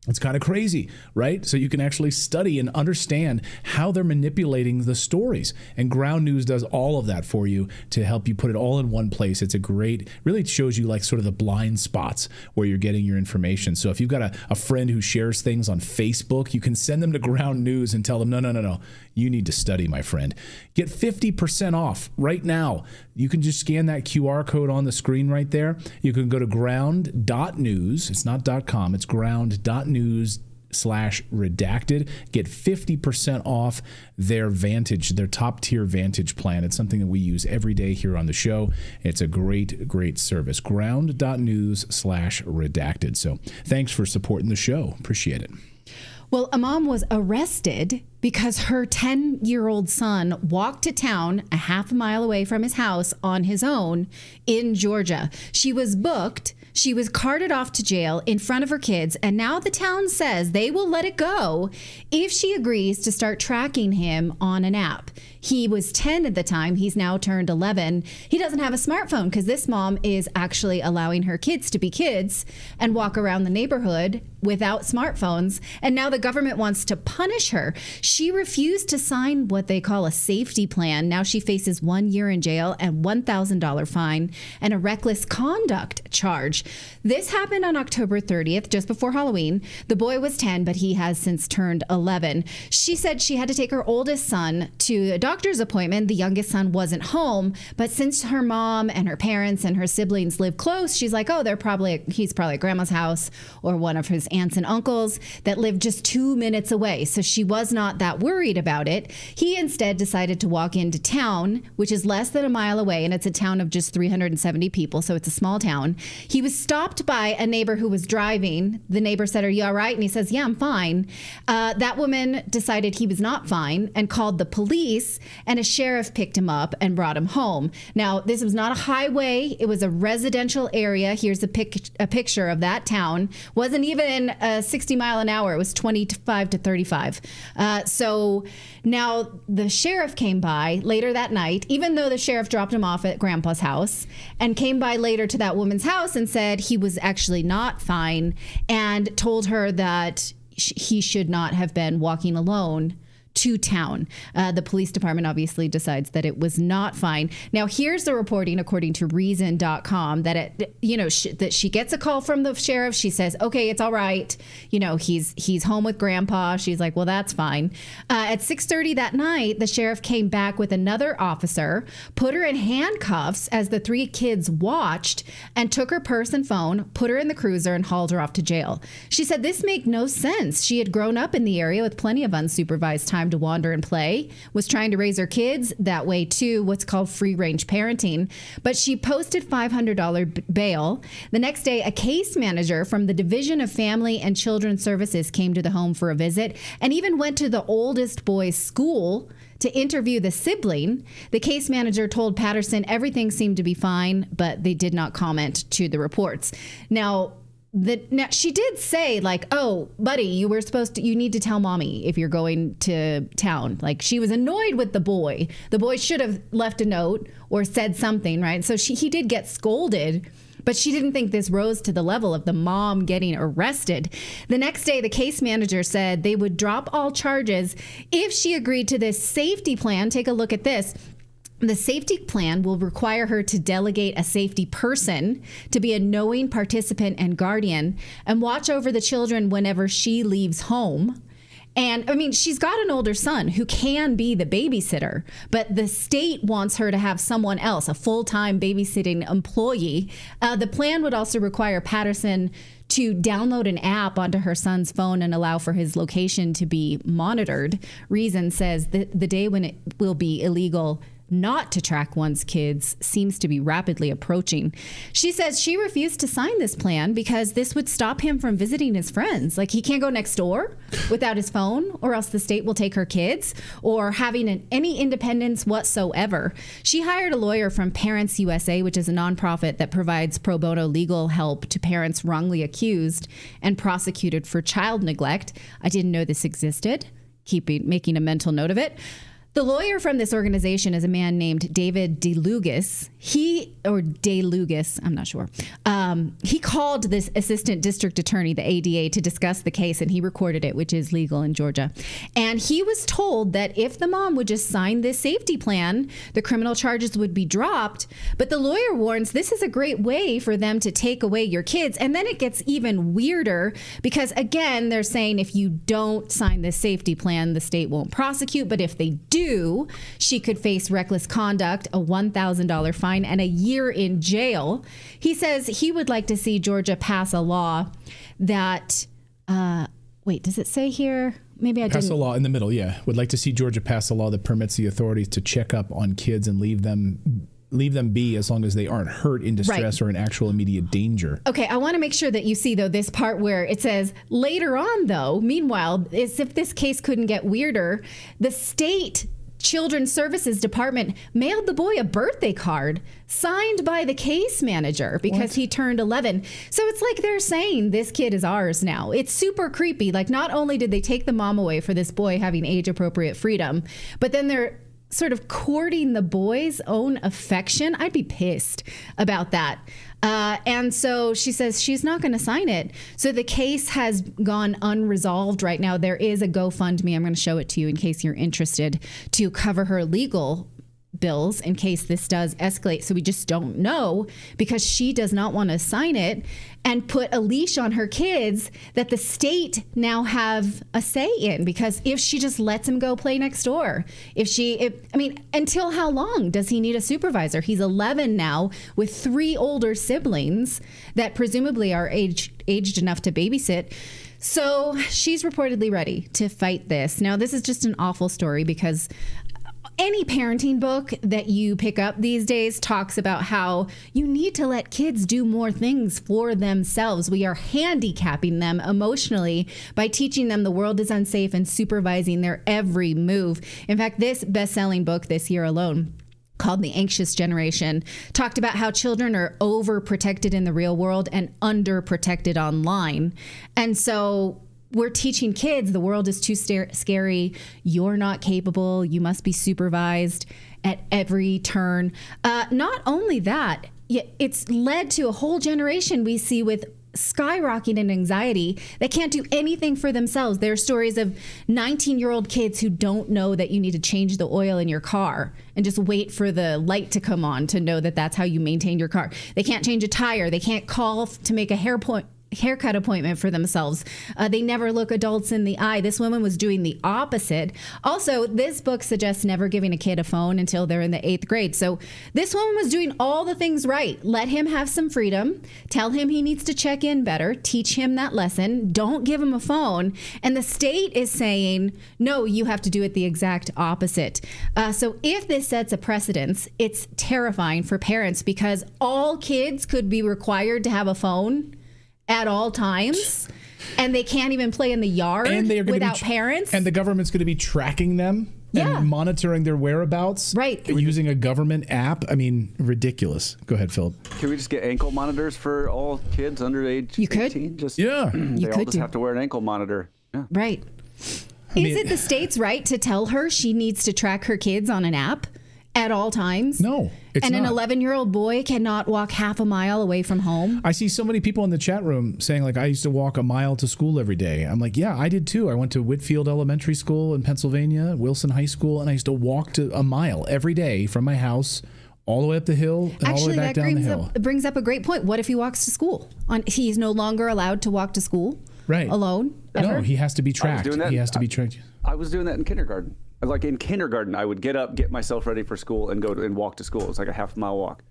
It's kind of crazy, right? So you can actually study and understand how they're manipulating the stories. And Ground News does all of that for you to help you put it all in one place. It's really shows you sort of the blind spots where you're getting your information. So if you've got a friend who shares things on Facebook, you can send them to Ground News and tell them, no. You need to study, my friend. Get 50% off right now. You can just scan that QR code on the screen right there. You can go to ground.news. It's not .com. It's ground.news/redacted. Get 50% off their top tier Vantage plan. It's something that we use every day here on the show. It's a great service. Ground.news/redacted. So thanks for supporting the show. Appreciate it. Well, a mom was arrested because her 10-year-old son walked to town a half a mile away from his house on his own in Georgia. She was booked. She was carted off to jail in front of her kids, and now the town says they will let it go if she agrees to start tracking him on an app. He was 10 at the time. He's now turned 11. He doesn't have a smartphone because this mom is actually allowing her kids to be kids and walk around the neighborhood without smartphones. And now the government wants to punish her. She refused to sign what they call a safety plan. Now she faces 1 year in jail and $1,000 fine and a reckless conduct charge. This happened on October 30th, just before Halloween. The boy was 10, but he has since turned 11. She said she had to take her oldest son to a doctor's appointment. The youngest son wasn't home, but since her mom and her parents and her siblings live close, she's like, he's probably at grandma's house or one of his aunts and uncles that live just 2 minutes away. So she was not that worried about it. He instead decided to walk into town, which is less than a mile away, and it's a town of just 370 people, so it's a small town. He was stopped by a neighbor who was driving. The neighbor said, "Are you all right?" And he says, "Yeah, I'm fine." That woman decided he was not fine and called the police, and a sheriff picked him up and brought him home. Now, this was not a highway. It was a residential area. Here's a picture of that town. Wasn't even 60 mile an hour. It was 25 to 35. So now the sheriff came by later that night, even though the sheriff dropped him off at Grandpa's house, and came by later to that woman's house and said he was actually not fine and told her that he should not have been walking alone to town. The police department obviously decides that it was not fine. Now, here's the reporting according to Reason.com that that she gets a call from the sheriff. She says, "Okay, it's all right. He's home with Grandpa." She's like, "Well, that's fine." At 6:30 that night, the sheriff came back with another officer, put her in handcuffs as the three kids watched, and took her purse and phone, put her in the cruiser, and hauled her off to jail. She said this made no sense. She had grown up in the area with plenty of unsupervised time to wander and play, was trying to raise her kids that way too, what's called free-range parenting. But she posted $500 bail. The next day, a case manager from the Division of Family and Children's Services came to the home for a visit and even went to the oldest boy's school to interview the sibling. The case manager told Patterson everything seemed to be fine, but they did not comment to the reports. Now, she did say, like, "Oh, buddy, you need to tell mommy if you're going to town." Like, she was annoyed with the boy. The boy should have left a note or said something, right? So he did get scolded, but she didn't think this rose to the level of the mom getting arrested. The next day, the case manager said they would drop all charges if she agreed to this safety plan. Take a look at this. The safety plan will require her to delegate a safety person to be a knowing participant and guardian and watch over the children whenever she leaves home. And I mean, she's got an older son who can be the babysitter, but the state wants her to have someone else, a full-time babysitting employee. The plan would also require Patterson to download an app onto her son's phone and allow for his location to be monitored. Reason says that the day when it will be illegal not to track one's kids seems to be rapidly approaching. She says she refused to sign this plan because this would stop him from visiting his friends. Like, he can't go next door without his phone, or else the state will take her kids, or having any independence whatsoever. She hired a lawyer from Parents USA, which is a nonprofit that provides pro bono legal help to parents wrongly accused and prosecuted for child neglect. I didn't know this existed. Making a mental note of it. The lawyer from this organization is a man named David DeLugas. I'm not sure. He called this assistant district attorney, the ADA, to discuss the case, and he recorded it, which is legal in Georgia. And he was told that if the mom would just sign this safety plan, the criminal charges would be dropped. But the lawyer warns this is a great way for them to take away your kids. And then it gets even weirder because, again, they're saying if you don't sign this safety plan, the state won't prosecute. But if they do, she could face reckless conduct, a $1,000 fine, and a year in jail. He says he would like to see Georgia pass a law that, does it say here? Maybe I didn't. Pass a law in the middle, yeah. Would like to see Georgia pass a law that permits the authorities to check up on kids and leave them be as long as they aren't hurt, in distress, or in actual immediate danger. Okay, I want to make sure that you see, though, this part where it says, later on, though, meanwhile, as if this case couldn't get weirder, the state Children's Services Department mailed the boy a birthday card signed by the case manager because he turned 11. So it's like they're saying this kid is ours now. It's super creepy. Like, not only did they take the mom away for this boy having age-appropriate freedom, but then they're sort of courting the boy's own affection. I'd be pissed about that. And so she says she's not going to sign it. So the case has gone unresolved right now. There is a GoFundMe. I'm going to show it to you in case you're interested, to cover her legal bills in case this does escalate. So we just don't know, because she does not want to sign it and put a leash on her kids that the state now have a say in, because if she just lets him go play next door, until how long does he need a supervisor? He's 11 now with 3 older siblings that presumably are aged enough to babysit. So she's reportedly ready to fight this. Now, this is just an awful story because any parenting book that you pick up these days talks about how you need to let kids do more things for themselves. We are handicapping them emotionally by teaching them the world is unsafe and supervising their every move. In fact, this best-selling book this year alone, called The Anxious Generation, talked about how children are overprotected in the real world and underprotected online. And so we're teaching kids the world is too scary. You're not capable. You must be supervised at every turn. Not only that, it's led to a whole generation we see with skyrocketing anxiety that can't do anything for themselves. There are stories of 19-year-old kids who don't know that you need to change the oil in your car and just wait for the light to come on to know that that's how you maintain your car. They can't change a tire. They can't call to make a haircut appointment for themselves. They never look adults in the eye. This woman was doing the opposite. Also, this book suggests never giving a kid a phone until they're in the 8th grade. So this woman was doing all the things right. Let him have some freedom. Tell him he needs to check in better. Teach him that lesson. Don't give him a phone. And the state is saying, no, you have to do it the exact opposite. So if this sets a precedence, it's terrifying for parents because all kids could be required to have a phone at all times, and they can't even play in the yard without parents. And the government's going to be tracking them and monitoring their whereabouts, using a government app. I mean, ridiculous. Go ahead, Philip. Can we just get ankle monitors for all kids under age 18? Just, they all just have to wear an ankle monitor. Yeah. Right. Is it the state's right to tell her she needs to track her kids on an app at all times? No, it's not. An 11-year-old boy cannot walk half a mile away from home. I see so many people in the chat room saying, like, I used to walk a mile to school every day. I'm like, yeah, I did too. I went to Whitfield Elementary School in Pennsylvania, Wilson High School, and I used to walk to a mile every day from my house all the way up the hill and all the way back down the hill. It brings up a great point. What if he walks to school? He's no longer allowed to walk to school alone? No, he has to be tracked. He has to be tracked. I was doing that in kindergarten. Like in kindergarten, I would get up, get myself ready for school, and go and walk to school. It's like a half-mile walk.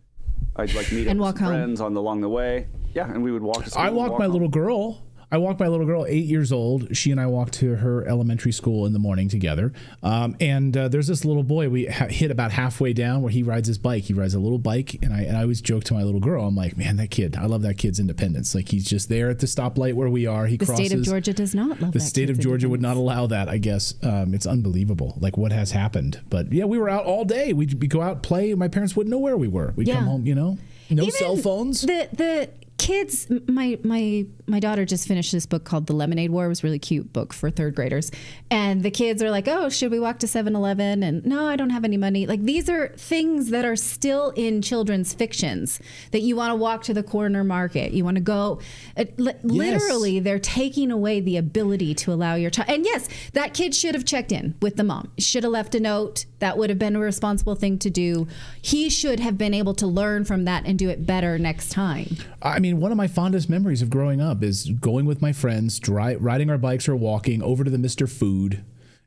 I'd like meet up with friends along the way. Yeah, and we would walk to school. I walked my little girl. 8 years old. She and I walked to her elementary school in the morning together. And there's this little boy we hit about halfway down where he rides his bike. He rides a little bike. And I always joke to my little girl, I'm like, man, that kid, I love that kid's independence. Like, he's just there at the stoplight where we are. He crosses. The state of Georgia does not love that. The state of Georgia would not allow that, I guess. It's unbelievable, like what has happened. But yeah, we were out all day. We'd go out, play. My parents wouldn't know where we were. We'd come home, no Even cell phones. The kids, my daughter just finished this book called The Lemonade War. It was a really cute book for 3rd graders. And the kids are like, oh, should we walk to 7-Eleven? And no, I don't have any money. Like, these are things that are still in children's fictions, that you want to walk to the corner market. You want to go. Literally, they're taking away the ability to allow your child. And yes, that kid should have checked in with the mom. Should have left a note. That would have been a responsible thing to do. He should have been able to learn from that and do it better next time. I mean, one of my fondest memories of growing up is going with my friends, riding our bikes or walking over to the Mr. Food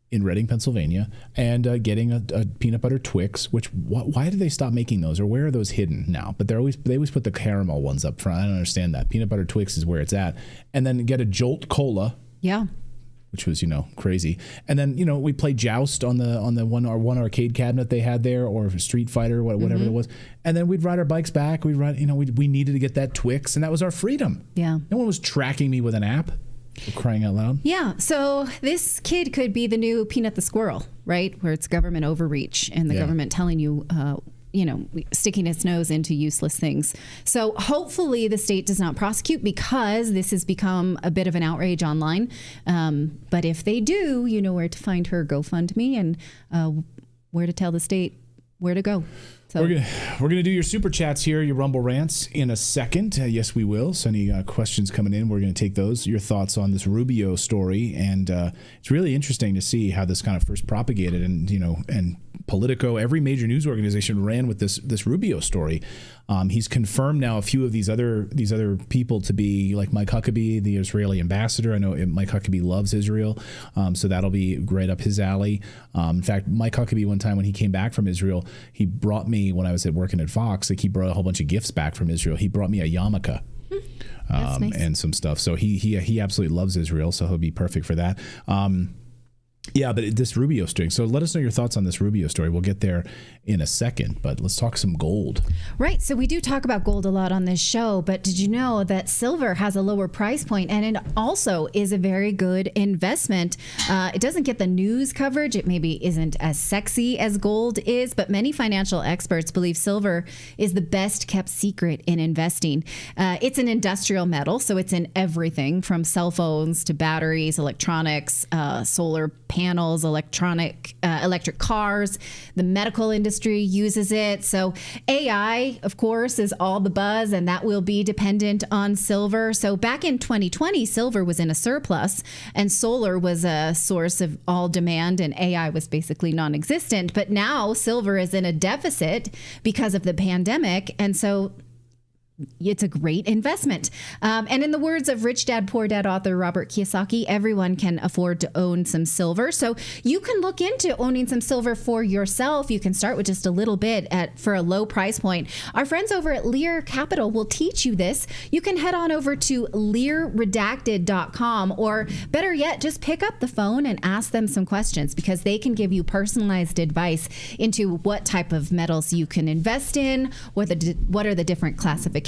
in Reading, Pennsylvania, and getting a peanut butter Twix. Which why did they stop making those, or where are those hidden now? But they always put the caramel ones up front. I don't understand that. Peanut butter Twix is where it's at, and then get a Jolt Cola. Yeah. Which was, crazy. And then, we played Joust on the one arcade cabinet they had there, or Street Fighter, whatever it was. And then we'd ride our bikes back. We'd ride, we needed to get that Twix, and that was our freedom. Yeah. No one was tracking me with an app. For crying out loud. Yeah. So this kid could be the new Peanut the Squirrel, right? Where it's government overreach and the government telling you, sticking its nose into useless things. So hopefully the state does not prosecute, because this has become a bit of an outrage online. But if they do, you know where to find her GoFundMe and where to tell the state where to go. So we're gonna do your super chats here, your Rumble rants in a second. Yes, we will. So any questions coming in, we're gonna take those. Your thoughts on this Rubio story, and it's really interesting to see how this kind of first propagated, and Politico, every major news organization ran with this Rubio story. He's confirmed now a few of these other people to be like Mike Huckabee, the Israeli ambassador. I know Mike Huckabee loves Israel, so that'll be right up his alley. In fact, Mike Huckabee, one time when he came back from Israel, he brought me, when I was working at Fox, he brought a whole bunch of gifts back from Israel. He brought me a yarmulke. That's nice. And some stuff. So he absolutely loves Israel, so he'll be perfect for that. Yeah, but this Rubio story. So let us know your thoughts on this Rubio story. We'll get there in a second, but let's talk some gold. Right. So we do talk about gold a lot on this show, but did you know that silver has a lower price point and it also is a very good investment? It doesn't get the news coverage. It maybe isn't as sexy as gold is, but many financial experts believe silver is the best kept secret in investing. It's an industrial metal, so it's in everything from cell phones to batteries, electronics, solar panels, electric cars. The medical industry uses it. So AI, of course, is all the buzz, and that will be dependent on silver. So back in 2020, silver was in a surplus, and solar was a source of all demand, and AI was basically non-existent. But now silver is in a deficit because of the pandemic, and so it's a great investment. And in the words of Rich Dad, Poor Dad author Robert Kiyosaki, everyone can afford to own some silver. So you can look into owning some silver for yourself. You can start with just a little bit for a low price point. Our friends over at Lear Capital will teach you this. You can head on over to LearRedacted.com, or better yet, just pick up the phone and ask them some questions, because they can give you personalized advice into what type of metals you can invest in, what are the different classifications,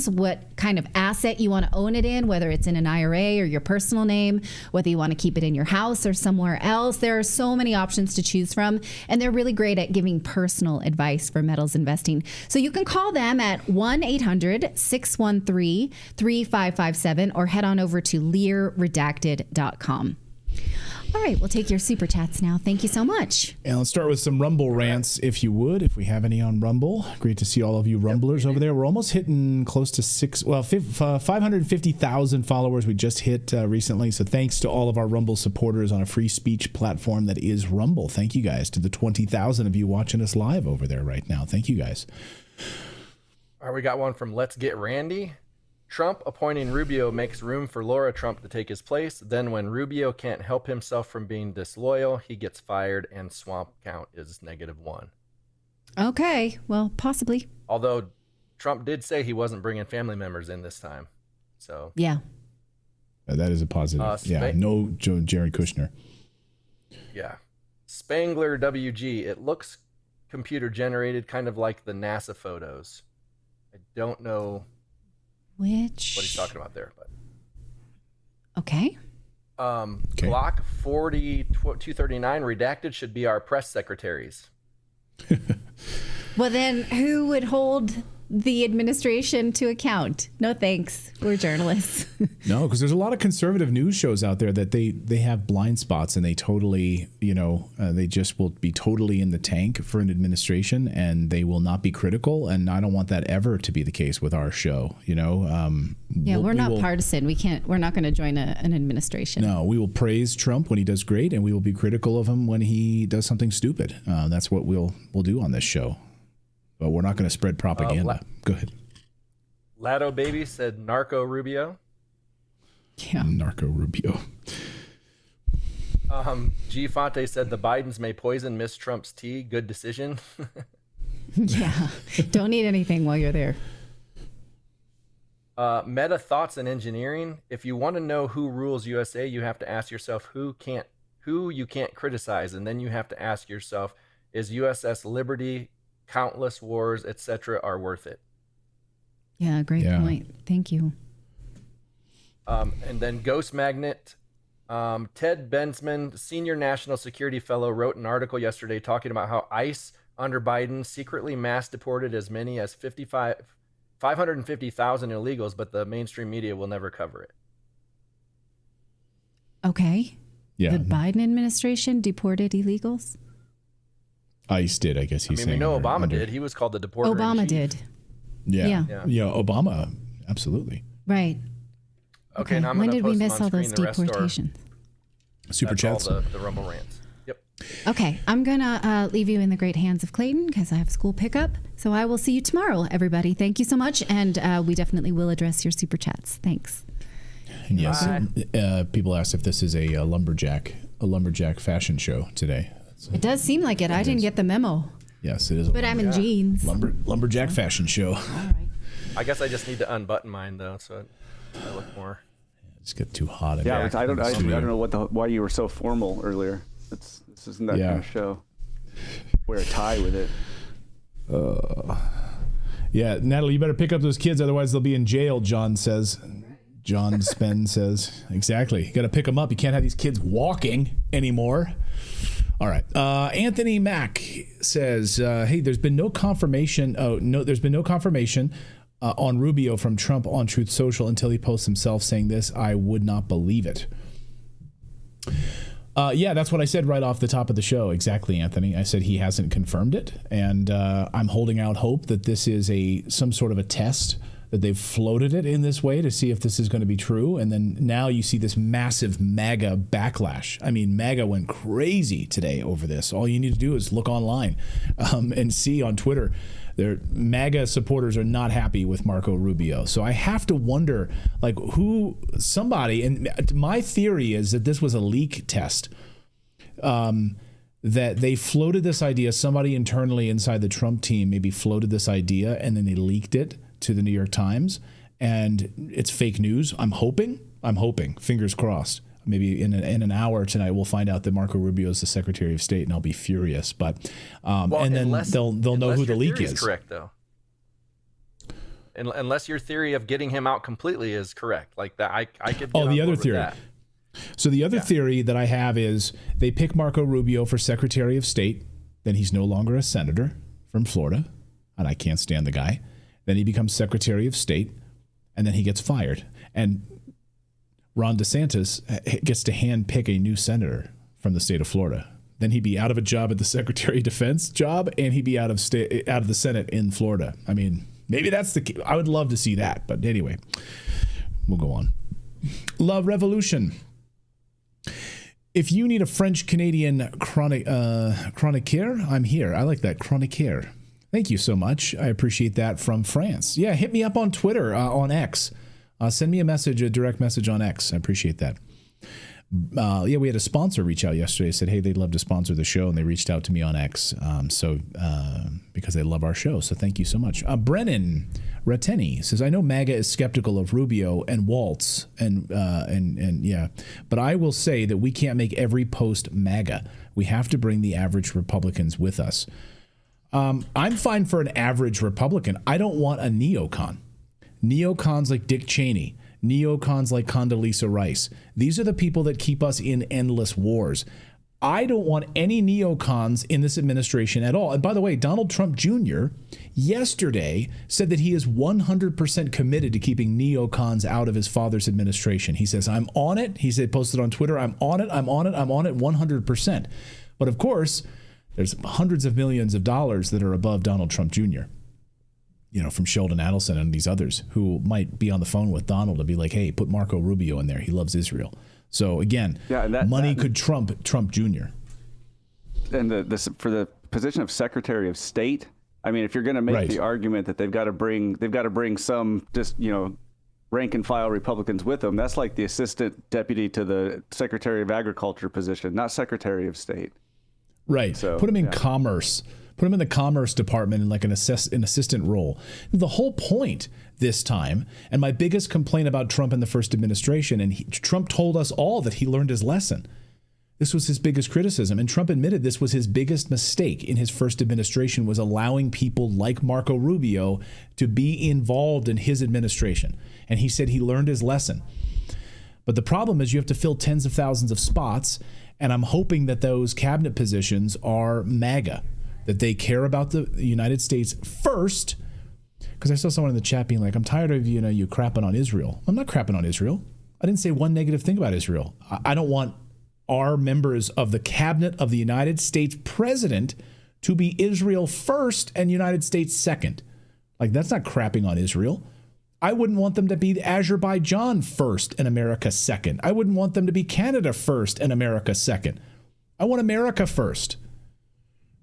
what kind of asset you want to own it in, whether it's in an IRA or your personal name, whether you want to keep it in your house or somewhere else. There are so many options to choose from, and they're really great at giving personal advice for metals investing. So you can call them at 1-800-613-3557 or head on over to LearRedacted.com. All right, we'll take your super chats now. Thank you so much. And let's start with some Rumble rants, if you would, if we have any on Rumble. Great to see all of you Rumblers over there. We're almost hitting close to 550,000 followers we just hit recently. So thanks to all of our Rumble supporters on a free speech platform that is Rumble. Thank you guys to the 20,000 of you watching us live over there right now. Thank you guys. All right, we got one from Let's Get Randy. Trump appointing Rubio makes room for Laura Trump to take his place. Then when Rubio can't help himself from being disloyal, he gets fired and swamp count is -1. Okay, well, possibly. Although Trump did say he wasn't bringing family members in this time. So yeah. That is a positive. No Jared Kushner. Yeah. Spangler WG. It looks computer generated, kind of like the NASA photos. I don't know what he's talking about there, but okay. Glock 40-239 redacted should be our press secretaries. Well, then who would hold the administration to account? No thanks. We're journalists. No, because there's a lot of conservative news shows out there that they have blind spots, and they totally, they just will be totally in the tank for an administration, and they will not be critical. And I don't want that ever to be the case with our show. We're not partisan. We're not going to join an administration. No, we will praise Trump when he does great, and we will be critical of him when he does something stupid. That's what we'll do on this show. But we're not going to spread propaganda. Go ahead. Lado Baby said Narco Rubio. Yeah. Narco Rubio. G. Fonte said the Bidens may poison Miss Trump's tea. Good decision. Yeah. Don't eat anything while you're there. Meta Thoughts and Engineering. If you want to know who rules USA, you have to ask yourself who you can't criticize. And then you have to ask yourself, is USS Liberty, countless wars, etc., are worth it? Yeah, great point. Thank you. And then Ghost Magnet, Ted Bensman, senior national security fellow, wrote an article yesterday talking about how ICE under Biden secretly mass deported as many as 550,000 illegals, but the mainstream media will never cover it. Okay. Yeah. The Biden administration deported illegals? ICE did, I guess he's saying. We know Obama did. He was called the deporter. Obama did. Yeah, Obama, absolutely. Right. Okay. Now I'm when gonna did we post miss all them on those screen. The rest are- deportations? Super That's chats. all the Rumble rants. Yep. Okay, I'm gonna leave you in the great hands of Clayton because I have school pickup. So I will see you tomorrow, everybody. Thank you so much, and we definitely will address your super chats. Thanks. And yes, people asked if this is a lumberjack fashion show today. It does seem like it. I didn't get the memo. Yes, it is. But I'm in jeans. Lumberjack fashion show. All right. I guess I just need to unbutton mine though, so I look more. Just get too hot. Yeah, I don't know why you were so formal earlier. This isn't that kind of show. Wear a tie with it. Yeah, Natalie, you better pick up those kids, otherwise they'll be in jail. John says. John Spen says exactly. You got to pick them up. You can't have these kids walking anymore. All right. Anthony Mack says, "Hey, there's been no confirmation. There's been no confirmation on Rubio from Trump on Truth Social until he posts himself saying this. I would not believe it." Yeah, that's what I said right off the top of the show. Exactly, Anthony. I said he hasn't confirmed it, and I'm holding out hope that this is some sort of a test, that they've floated it in this way to see if this is going to be true. And then now you see this massive MAGA backlash. I mean, MAGA went crazy today over this. All you need to do is look online and see on Twitter. Their MAGA supporters are not happy with Marco Rubio. So I have to wonder, like, and my theory is that this was a leak test. That they floated this idea, somebody internally inside the Trump team maybe floated this idea and then they leaked it to the New York Times, and it's fake news. I'm hoping, fingers crossed. Maybe in an hour tonight, we'll find out that Marco Rubio is the Secretary of State, and I'll be furious. But and then they'll know who the leak is. Correct, though. Unless your theory of getting him out completely is correct, like that, I could. Get the other theory. So the other theory that I have is they pick Marco Rubio for Secretary of State, then he's no longer a senator from Florida, and I can't stand the guy. Then he becomes Secretary of State, and then he gets fired. And Ron DeSantis gets to handpick a new senator from the state of Florida. Then he'd be out of a job at the Secretary of Defense job, and he'd be out of the Senate in Florida. I mean, maybe that's the key. I would love to see that. But anyway, we'll go on. Love Revolution. If you need a French-Canadian chroniqueur, I'm here. I like that, chroniqueur. Thank you so much. I appreciate that from France. Yeah, hit me up on Twitter, on X. Send me a direct message on X. I appreciate that. Yeah, we had a sponsor reach out yesterday. Said, hey, they'd love to sponsor the show, and they reached out to me on X. Because they love our show. So thank you so much. Brennan Rateni says, I know MAGA is skeptical of Rubio and Waltz, and yeah, but I will say that we can't make every post MAGA. We have to bring the average Republicans with us. I'm fine for an average Republican. I don't want a neocon. Neocons like Dick Cheney. Neocons like Condoleezza Rice. These are the people that keep us in endless wars. I don't want any neocons in this administration at all. And by the way, Donald Trump Jr. yesterday said that he is 100% committed to keeping neocons out of his father's administration. He says, I'm on it. He said, posted on Twitter, I'm on it 100%. But of course, there's hundreds of millions of dollars that are above Donald Trump Jr., from Sheldon Adelson and these others who might be on the phone with Donald to be like, hey, put Marco Rubio in there. He loves Israel. So again, money could trump Trump Jr. And for the position of Secretary of State, I mean, if you're going to make the argument that they've got to bring some just, rank and file Republicans with them, that's like the assistant deputy to the Secretary of Agriculture position, not Secretary of State. Right. So, put him in commerce. Put him in the Commerce Department in like an assistant role. The whole point this time, and my biggest complaint about Trump in the first administration, and Trump told us all that he learned his lesson. This was his biggest criticism, and Trump admitted this was his biggest mistake in his first administration, was allowing people like Marco Rubio to be involved in his administration. And he said he learned his lesson. But the problem is you have to fill tens of thousands of spots, and I'm hoping that those cabinet positions are MAGA, that they care about the United States first. Because I saw someone in the chat being like, I'm tired of you crapping on Israel. I'm not crapping on Israel. I didn't say one negative thing about Israel. I don't want our members of the cabinet of the United States president to be Israel first and United States second. Like, that's not crapping on Israel. I wouldn't want them to be Azerbaijan first and America second. I wouldn't want them to be Canada first and America second. I want America first.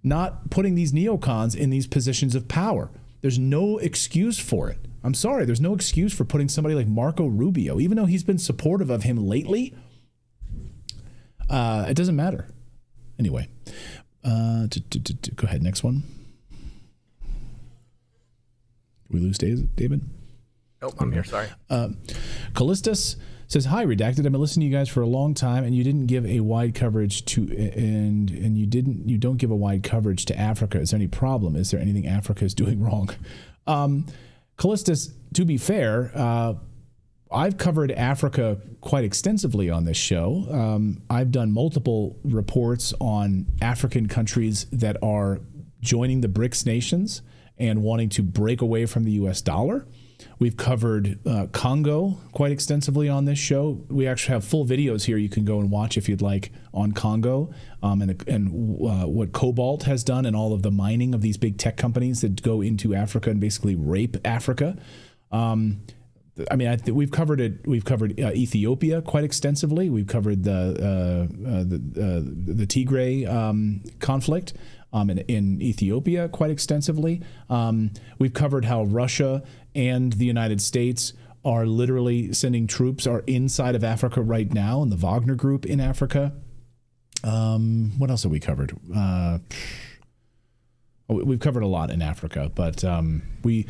Not putting these neocons in these positions of power. There's no excuse for it. I'm sorry, there's no excuse for putting somebody like Marco Rubio, even though he's been supportive of him lately. It doesn't matter. Anyway, go ahead, next one. Did we lose David? Oh, I'm here. Sorry. Callistus says, "Hi, Redacted. I've been listening to you guys for a long time, and you didn't give a wide coverage to you don't give a wide coverage to Africa. Is there any problem? Is there anything Africa is doing wrong?" Callistus, to be fair, I've covered Africa quite extensively on this show. I've done multiple reports on African countries that are joining the BRICS nations and wanting to break away from the U.S. dollar. We've covered Congo quite extensively on this show. We actually have full videos here you can go and watch if you'd like on Congo and what Cobalt has done and all of the mining of these big tech companies that go into Africa and basically rape Africa. We've covered it. We've covered Ethiopia quite extensively. We've covered the Tigray conflict in Ethiopia quite extensively. We've covered how Russia and the United States are literally sending troops are inside of Africa right now, in the Wagner Group in Africa. What else have we covered? We've covered a lot in Africa, but we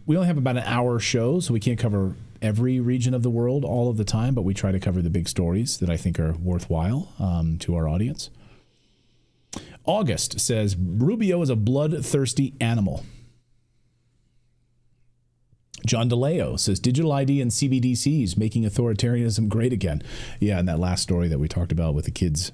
only have about an hour show, so we can't cover every region of the world all of the time, but we try to cover the big stories that I think are worthwhile to our audience. August says, Rubio is a bloodthirsty animal. John DeLeo says, digital ID and CBDCs making authoritarianism great again. Yeah, and that last story that we talked about with the kids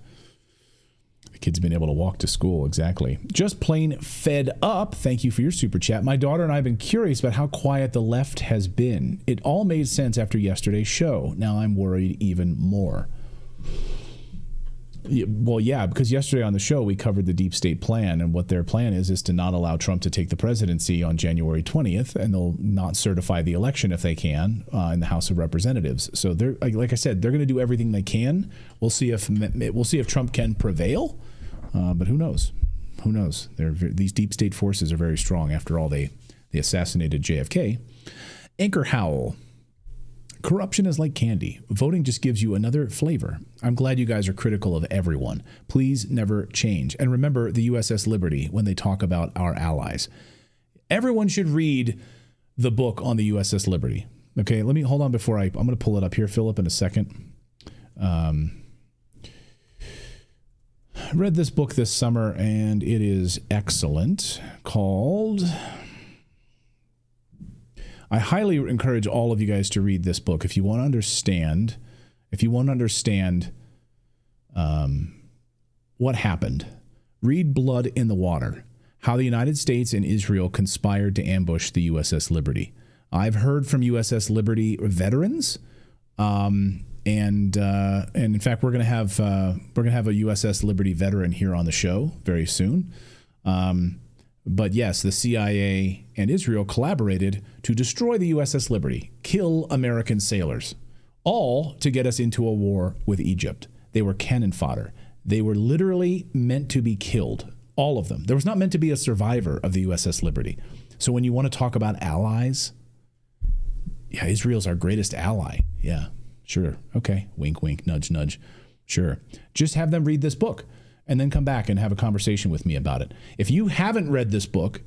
being able to walk to school. Exactly. Just plain fed up. Thank you for your super chat. My daughter and I have been curious about how quiet the left has been. It all made sense after yesterday's show. Now I'm worried even more. Well, yeah, because yesterday on the show we covered the deep state plan, and what their plan is to not allow Trump to take the presidency on January 20th, and they'll not certify the election if they can in the House of Representatives. So they're like I said, they're going to do everything they can. We'll see if Trump can prevail, but who knows? Who knows? These deep state forces are very strong. After all, they assassinated JFK. Anchor Howell. Corruption is like candy. Voting just gives you another flavor. I'm glad you guys are critical of everyone. Please never change. And remember the USS Liberty when they talk about our allies. Everyone should read the book on the USS Liberty. Okay, let me hold on before I'm going to pull it up here, Philip, in a second. I read this book this summer, and it is excellent, called... I highly encourage all of you guys to read this book if you want to understand. What happened. Read Blood in the Water: How the United States and Israel Conspired to Ambush the USS Liberty. I've heard from USS Liberty veterans, and in fact, we're gonna have a USS Liberty veteran here on the show very soon. But yes, the CIA and Israel collaborated to destroy the USS Liberty, kill American sailors, all to get us into a war with Egypt. They were cannon fodder. They were literally meant to be killed, all of them. There was not meant to be a survivor of the USS Liberty. So when you want to talk about allies, yeah, Israel's our greatest ally. Yeah, sure. Okay. Wink, wink, nudge, nudge. Sure. Just have them read this book, and then come back and have a conversation with me about it. If you haven't read this book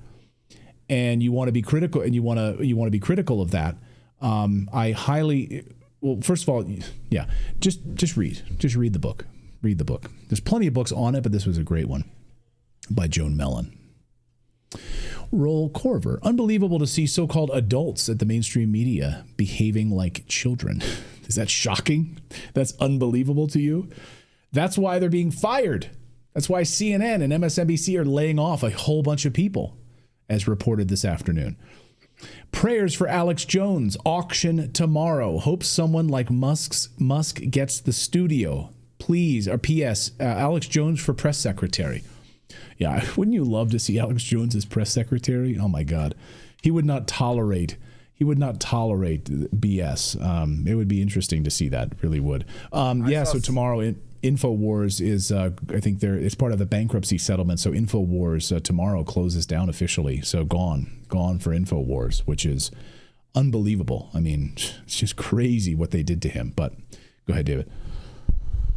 and you want to be critical, and you want to be critical of that, I highly, well, first of all, yeah, just read the book. Read the book. There's plenty of books on it, but this was a great one by Joan Mellon. Roll Corver. Unbelievable to see so-called adults at the mainstream media behaving like children. Is that shocking? That's unbelievable to you? That's why they're being fired. That's why CNN and MSNBC are laying off a whole bunch of people, as reported this afternoon. Prayers for Alex Jones. Auction tomorrow. Hope someone like Musk gets the studio. Please. Or P.S. Alex Jones for press secretary. Yeah, wouldn't you love to see Alex Jones as press secretary? Oh my God. He would not tolerate BS. It would be interesting to see that. It really would. So tomorrow InfoWars is, I think it's part of the bankruptcy settlement. So InfoWars tomorrow closes down officially. So gone for InfoWars, which is unbelievable. I mean, it's just crazy what they did to him. But go ahead, David.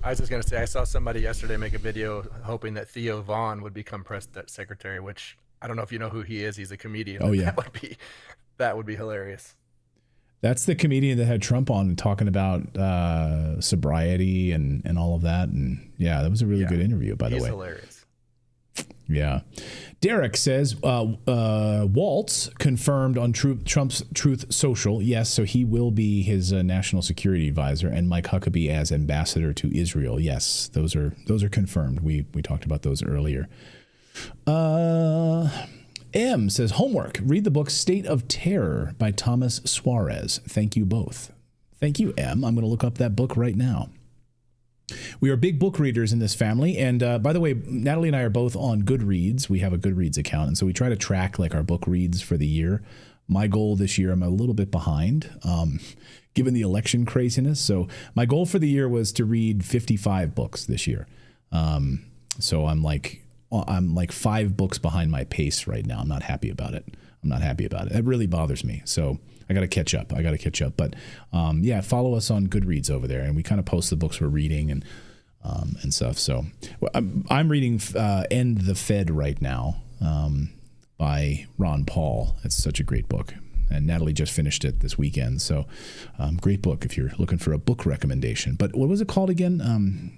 I was just going to say, I saw somebody yesterday make a video hoping that Theo Vaughn would become press secretary, which I don't know if you know who he is. He's a comedian. Oh, yeah. That would be hilarious. That's the comedian that had Trump on talking about sobriety and all of that. And yeah, that was a really good interview, by the way. He's hilarious. Yeah. Derek says, Waltz confirmed on Trump's Truth Social. Yes, so he will be his national security advisor, and Mike Huckabee as ambassador to Israel. Yes, those are confirmed. We talked about those earlier. M says, homework. Read the book State of Terror by Thomas Suarez. Thank you both. Thank you, M. I'm going to look up that book right now. We are big book readers in this family. And by the way, Natalie and I are both on Goodreads. We have a Goodreads account. And so we try to track like our book reads for the year. My goal this year, I'm a little bit behind, given the election craziness. So my goal for the year was to read 55 books this year. So I'm like 5 books behind my pace right now. I'm not happy about it. It really bothers me. So I got to catch up. But yeah, follow us on Goodreads over there, and we kind of post the books we're reading and stuff. So I'm reading End the Fed right now by Ron Paul. It's such a great book, and Natalie just finished it this weekend. So great book if you're looking for a book recommendation. But what was it called again?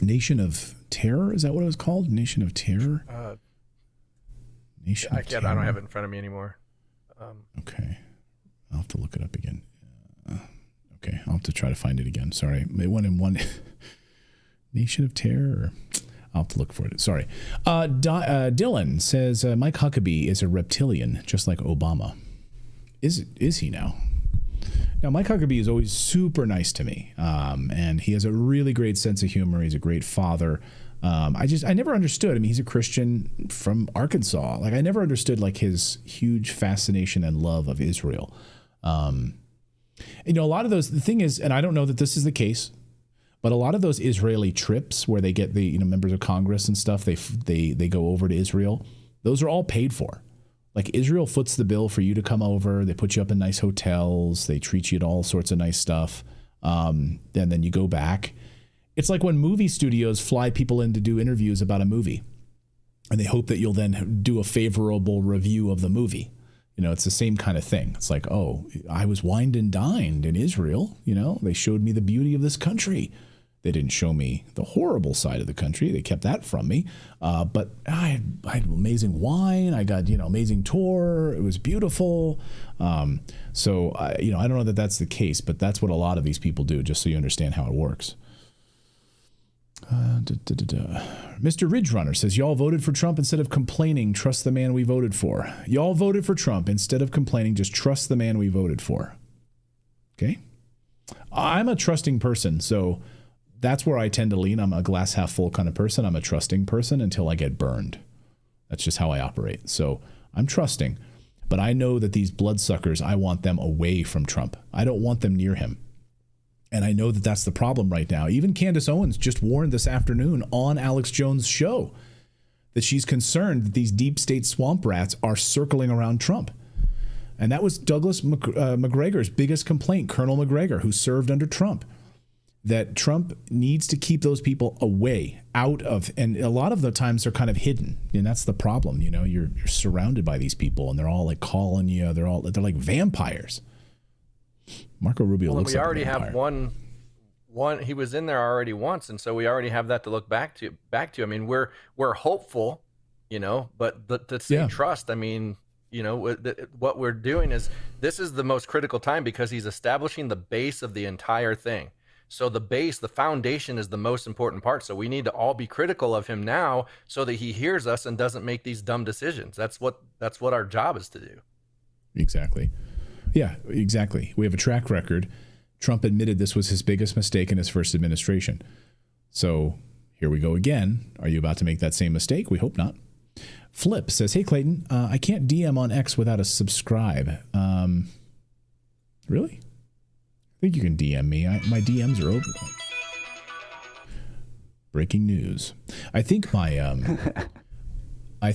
Nation of Terror? Is that what it was called? Nation of Terror? Nation of Terror. I don't have it in front of me anymore. Okay. I'll have to look it up again. Okay. I'll have to try to find it again. Sorry. It went in one. Nation of Terror? I'll have to look for it. Sorry. Dylan says, Mike Huckabee is a reptilian, just like Obama. Is he now? Now, Mike Huckabee is always super nice to me, and he has a really great sense of humor. He's a great father. I never understood. I mean, he's a Christian from Arkansas. Like, I never understood like his huge fascination and love of Israel. You know, a lot of those. The thing is, and I don't know that this is the case, but a lot of those Israeli trips where they get the members of Congress and stuff, they go over to Israel. Those are all paid for. Like, Israel foots the bill for you to come over. They put you up in nice hotels. They treat you to all sorts of nice stuff. And then you go back. It's like when movie studios fly people in to do interviews about a movie, and they hope that you'll then do a favorable review of the movie. You know, it's the same kind of thing. It's like, oh, I was wined and dined in Israel. You know, they showed me the beauty of this country. They didn't show me the horrible side of the country. They kept that from me. But I had amazing wine. I got, amazing tour. It was beautiful. So I don't know that that's the case, but that's what a lot of these people do, just so you understand how it works. Mr. Ridge Runner says, y'all voted for Trump instead of complaining. Trust the man we voted for. Y'all voted for Trump instead of complaining. Just trust the man we voted for. Okay. I'm a trusting person, so that's where I tend to lean. I'm a glass half full kind of person. I'm a trusting person until I get burned. That's just how I operate. So I'm trusting, but I know that these bloodsuckers, I want them away from Trump. I don't want them near him. And I know that that's the problem right now. Even Candace Owens just warned this afternoon on Alex Jones' show that she's concerned that these deep state swamp rats are circling around Trump. And that was Douglas McGregor's biggest complaint, Colonel McGregor, who served under Trump, that Trump needs to keep those people away, out of, and a lot of the times they're kind of hidden. And that's the problem. You're surrounded by these people and they're all like calling you. They're like vampires. Marco Rubio looks like a vampire. We already have one. He was in there already once, and so we already have that to look back to. I mean, we're hopeful, but to say trust. I mean, what we're doing is, this is the most critical time because he's establishing the base of the entire thing. So the base, the foundation, is the most important part. So we need to all be critical of him now, so that he hears us and doesn't make these dumb decisions. That's what our job is to do. Exactly. Yeah, exactly. We have a track record. Trump admitted this was his biggest mistake in his first administration. So here we go again. Are you about to make that same mistake? We hope not. Flip says, hey, Clayton, I can't DM on X without a subscribe. Really? I think you can DM me. My DMs are open. Breaking news. I think my my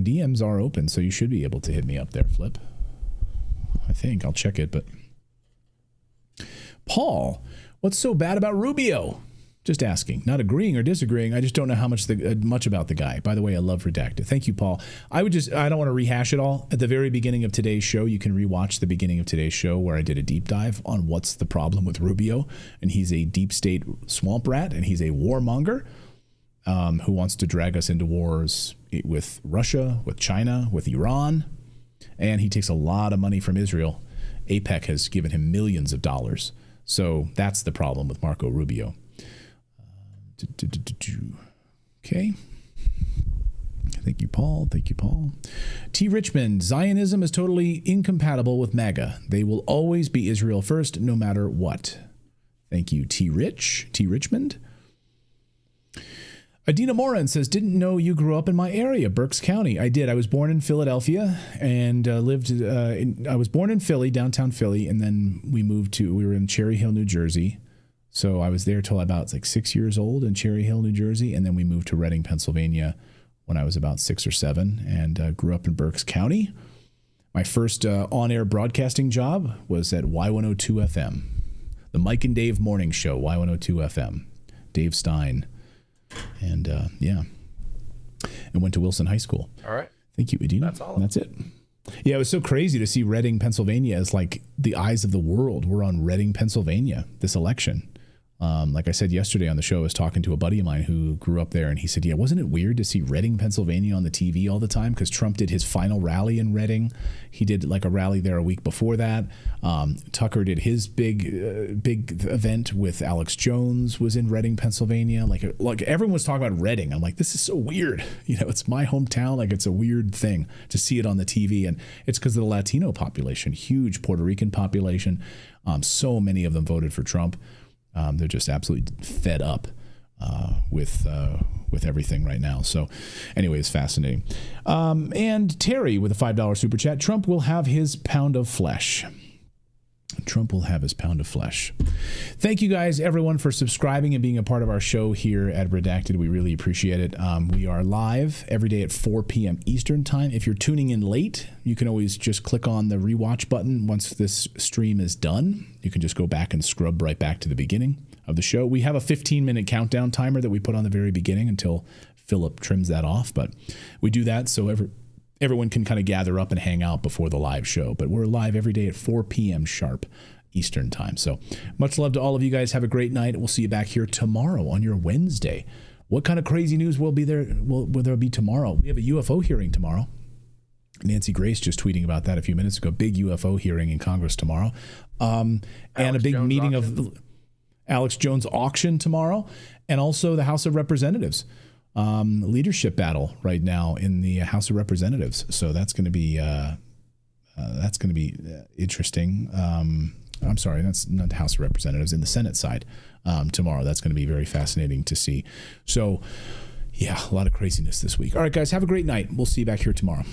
DMs are open, so you should be able to hit me up there, Flip. I think I'll check it, but Paul, what's so bad about Rubio? Just asking, not agreeing or disagreeing. I just don't know how much about the guy. By the way, I love Redacted. Thank you, Paul. I don't want to rehash it all. At the very beginning of today's show, you can rewatch the beginning of today's show where I did a deep dive on what's the problem with Rubio. And he's a deep state swamp rat, and he's a warmonger who wants to drag us into wars with Russia, with China, with Iran. And he takes a lot of money from Israel. AIPAC has given him millions of dollars. So that's the problem with Marco Rubio. Okay. Thank you, Paul. Thank you, Paul. T. Richmond, Zionism is totally incompatible with MAGA. They will always be Israel first, no matter what. Thank you, T. Richmond. Adina Moran says, didn't know you grew up in my area, Berks County. I did. I was born in Philadelphia and I was born in Philly, downtown Philly, and then we were in Cherry Hill, New Jersey. So I was there till about 6 years old in Cherry Hill, New Jersey, and then we moved to Reading, Pennsylvania when I was about 6 or 7, and grew up in Berks County. My first on-air broadcasting job was at Y102 FM, the Mike and Dave morning show, Y102 FM, Dave Stein, and and went to Wilson High School. All right. Thank you, Edina. That's it. Yeah, it was so crazy to see Reading, Pennsylvania as the eyes of the world were on Reading, Pennsylvania this election. Like I said yesterday on the show, I was talking to a buddy of mine who grew up there, and he said, yeah, wasn't it weird to see Reading, Pennsylvania on the TV all the time? Because Trump did his final rally in Reading. He did a rally there a week before that. Tucker did his big event with Alex Jones was in Reading, Pennsylvania. Like everyone was talking about Reading. I'm like, this is so weird. It's my hometown. It's a weird thing to see it on the TV. And it's because of the Latino population, huge Puerto Rican population. So many of them voted for Trump. They're just absolutely fed up with everything right now. So anyway, it's fascinating. And Terry with a $5 super chat. Trump will have his pound of flesh. Trump will have his pound of flesh. Thank you guys, everyone, for subscribing and being a part of our show here at Redacted. We really appreciate it. We are live every day at 4 p.m. Eastern time. If you're tuning in late, you can always just click on the rewatch button. Once this stream is done, you can just go back and scrub right back to the beginning of the show. We have a 15-minute countdown timer that we put on the very beginning until Philip trims that off. But we do that so everyone can kind of gather up and hang out before the live show. But we're live every day at 4 p.m. sharp Eastern time. So much love to all of you guys. Have a great night. We'll see you back here tomorrow on your Wednesday. What kind of crazy news will there be tomorrow? We have a UFO hearing tomorrow. Nancy Grace just tweeting about that a few minutes ago. Big UFO hearing in Congress tomorrow. And a big Jones meeting auction. Of Alex Jones auction tomorrow. And also the House of Representatives. Leadership battle right now in the House of Representatives. So that's going to be interesting. I'm sorry, that's not the House of Representatives, in the Senate side tomorrow. That's going to be very fascinating to see. So, yeah, a lot of craziness this week. All right, guys, have a great night. We'll see you back here tomorrow.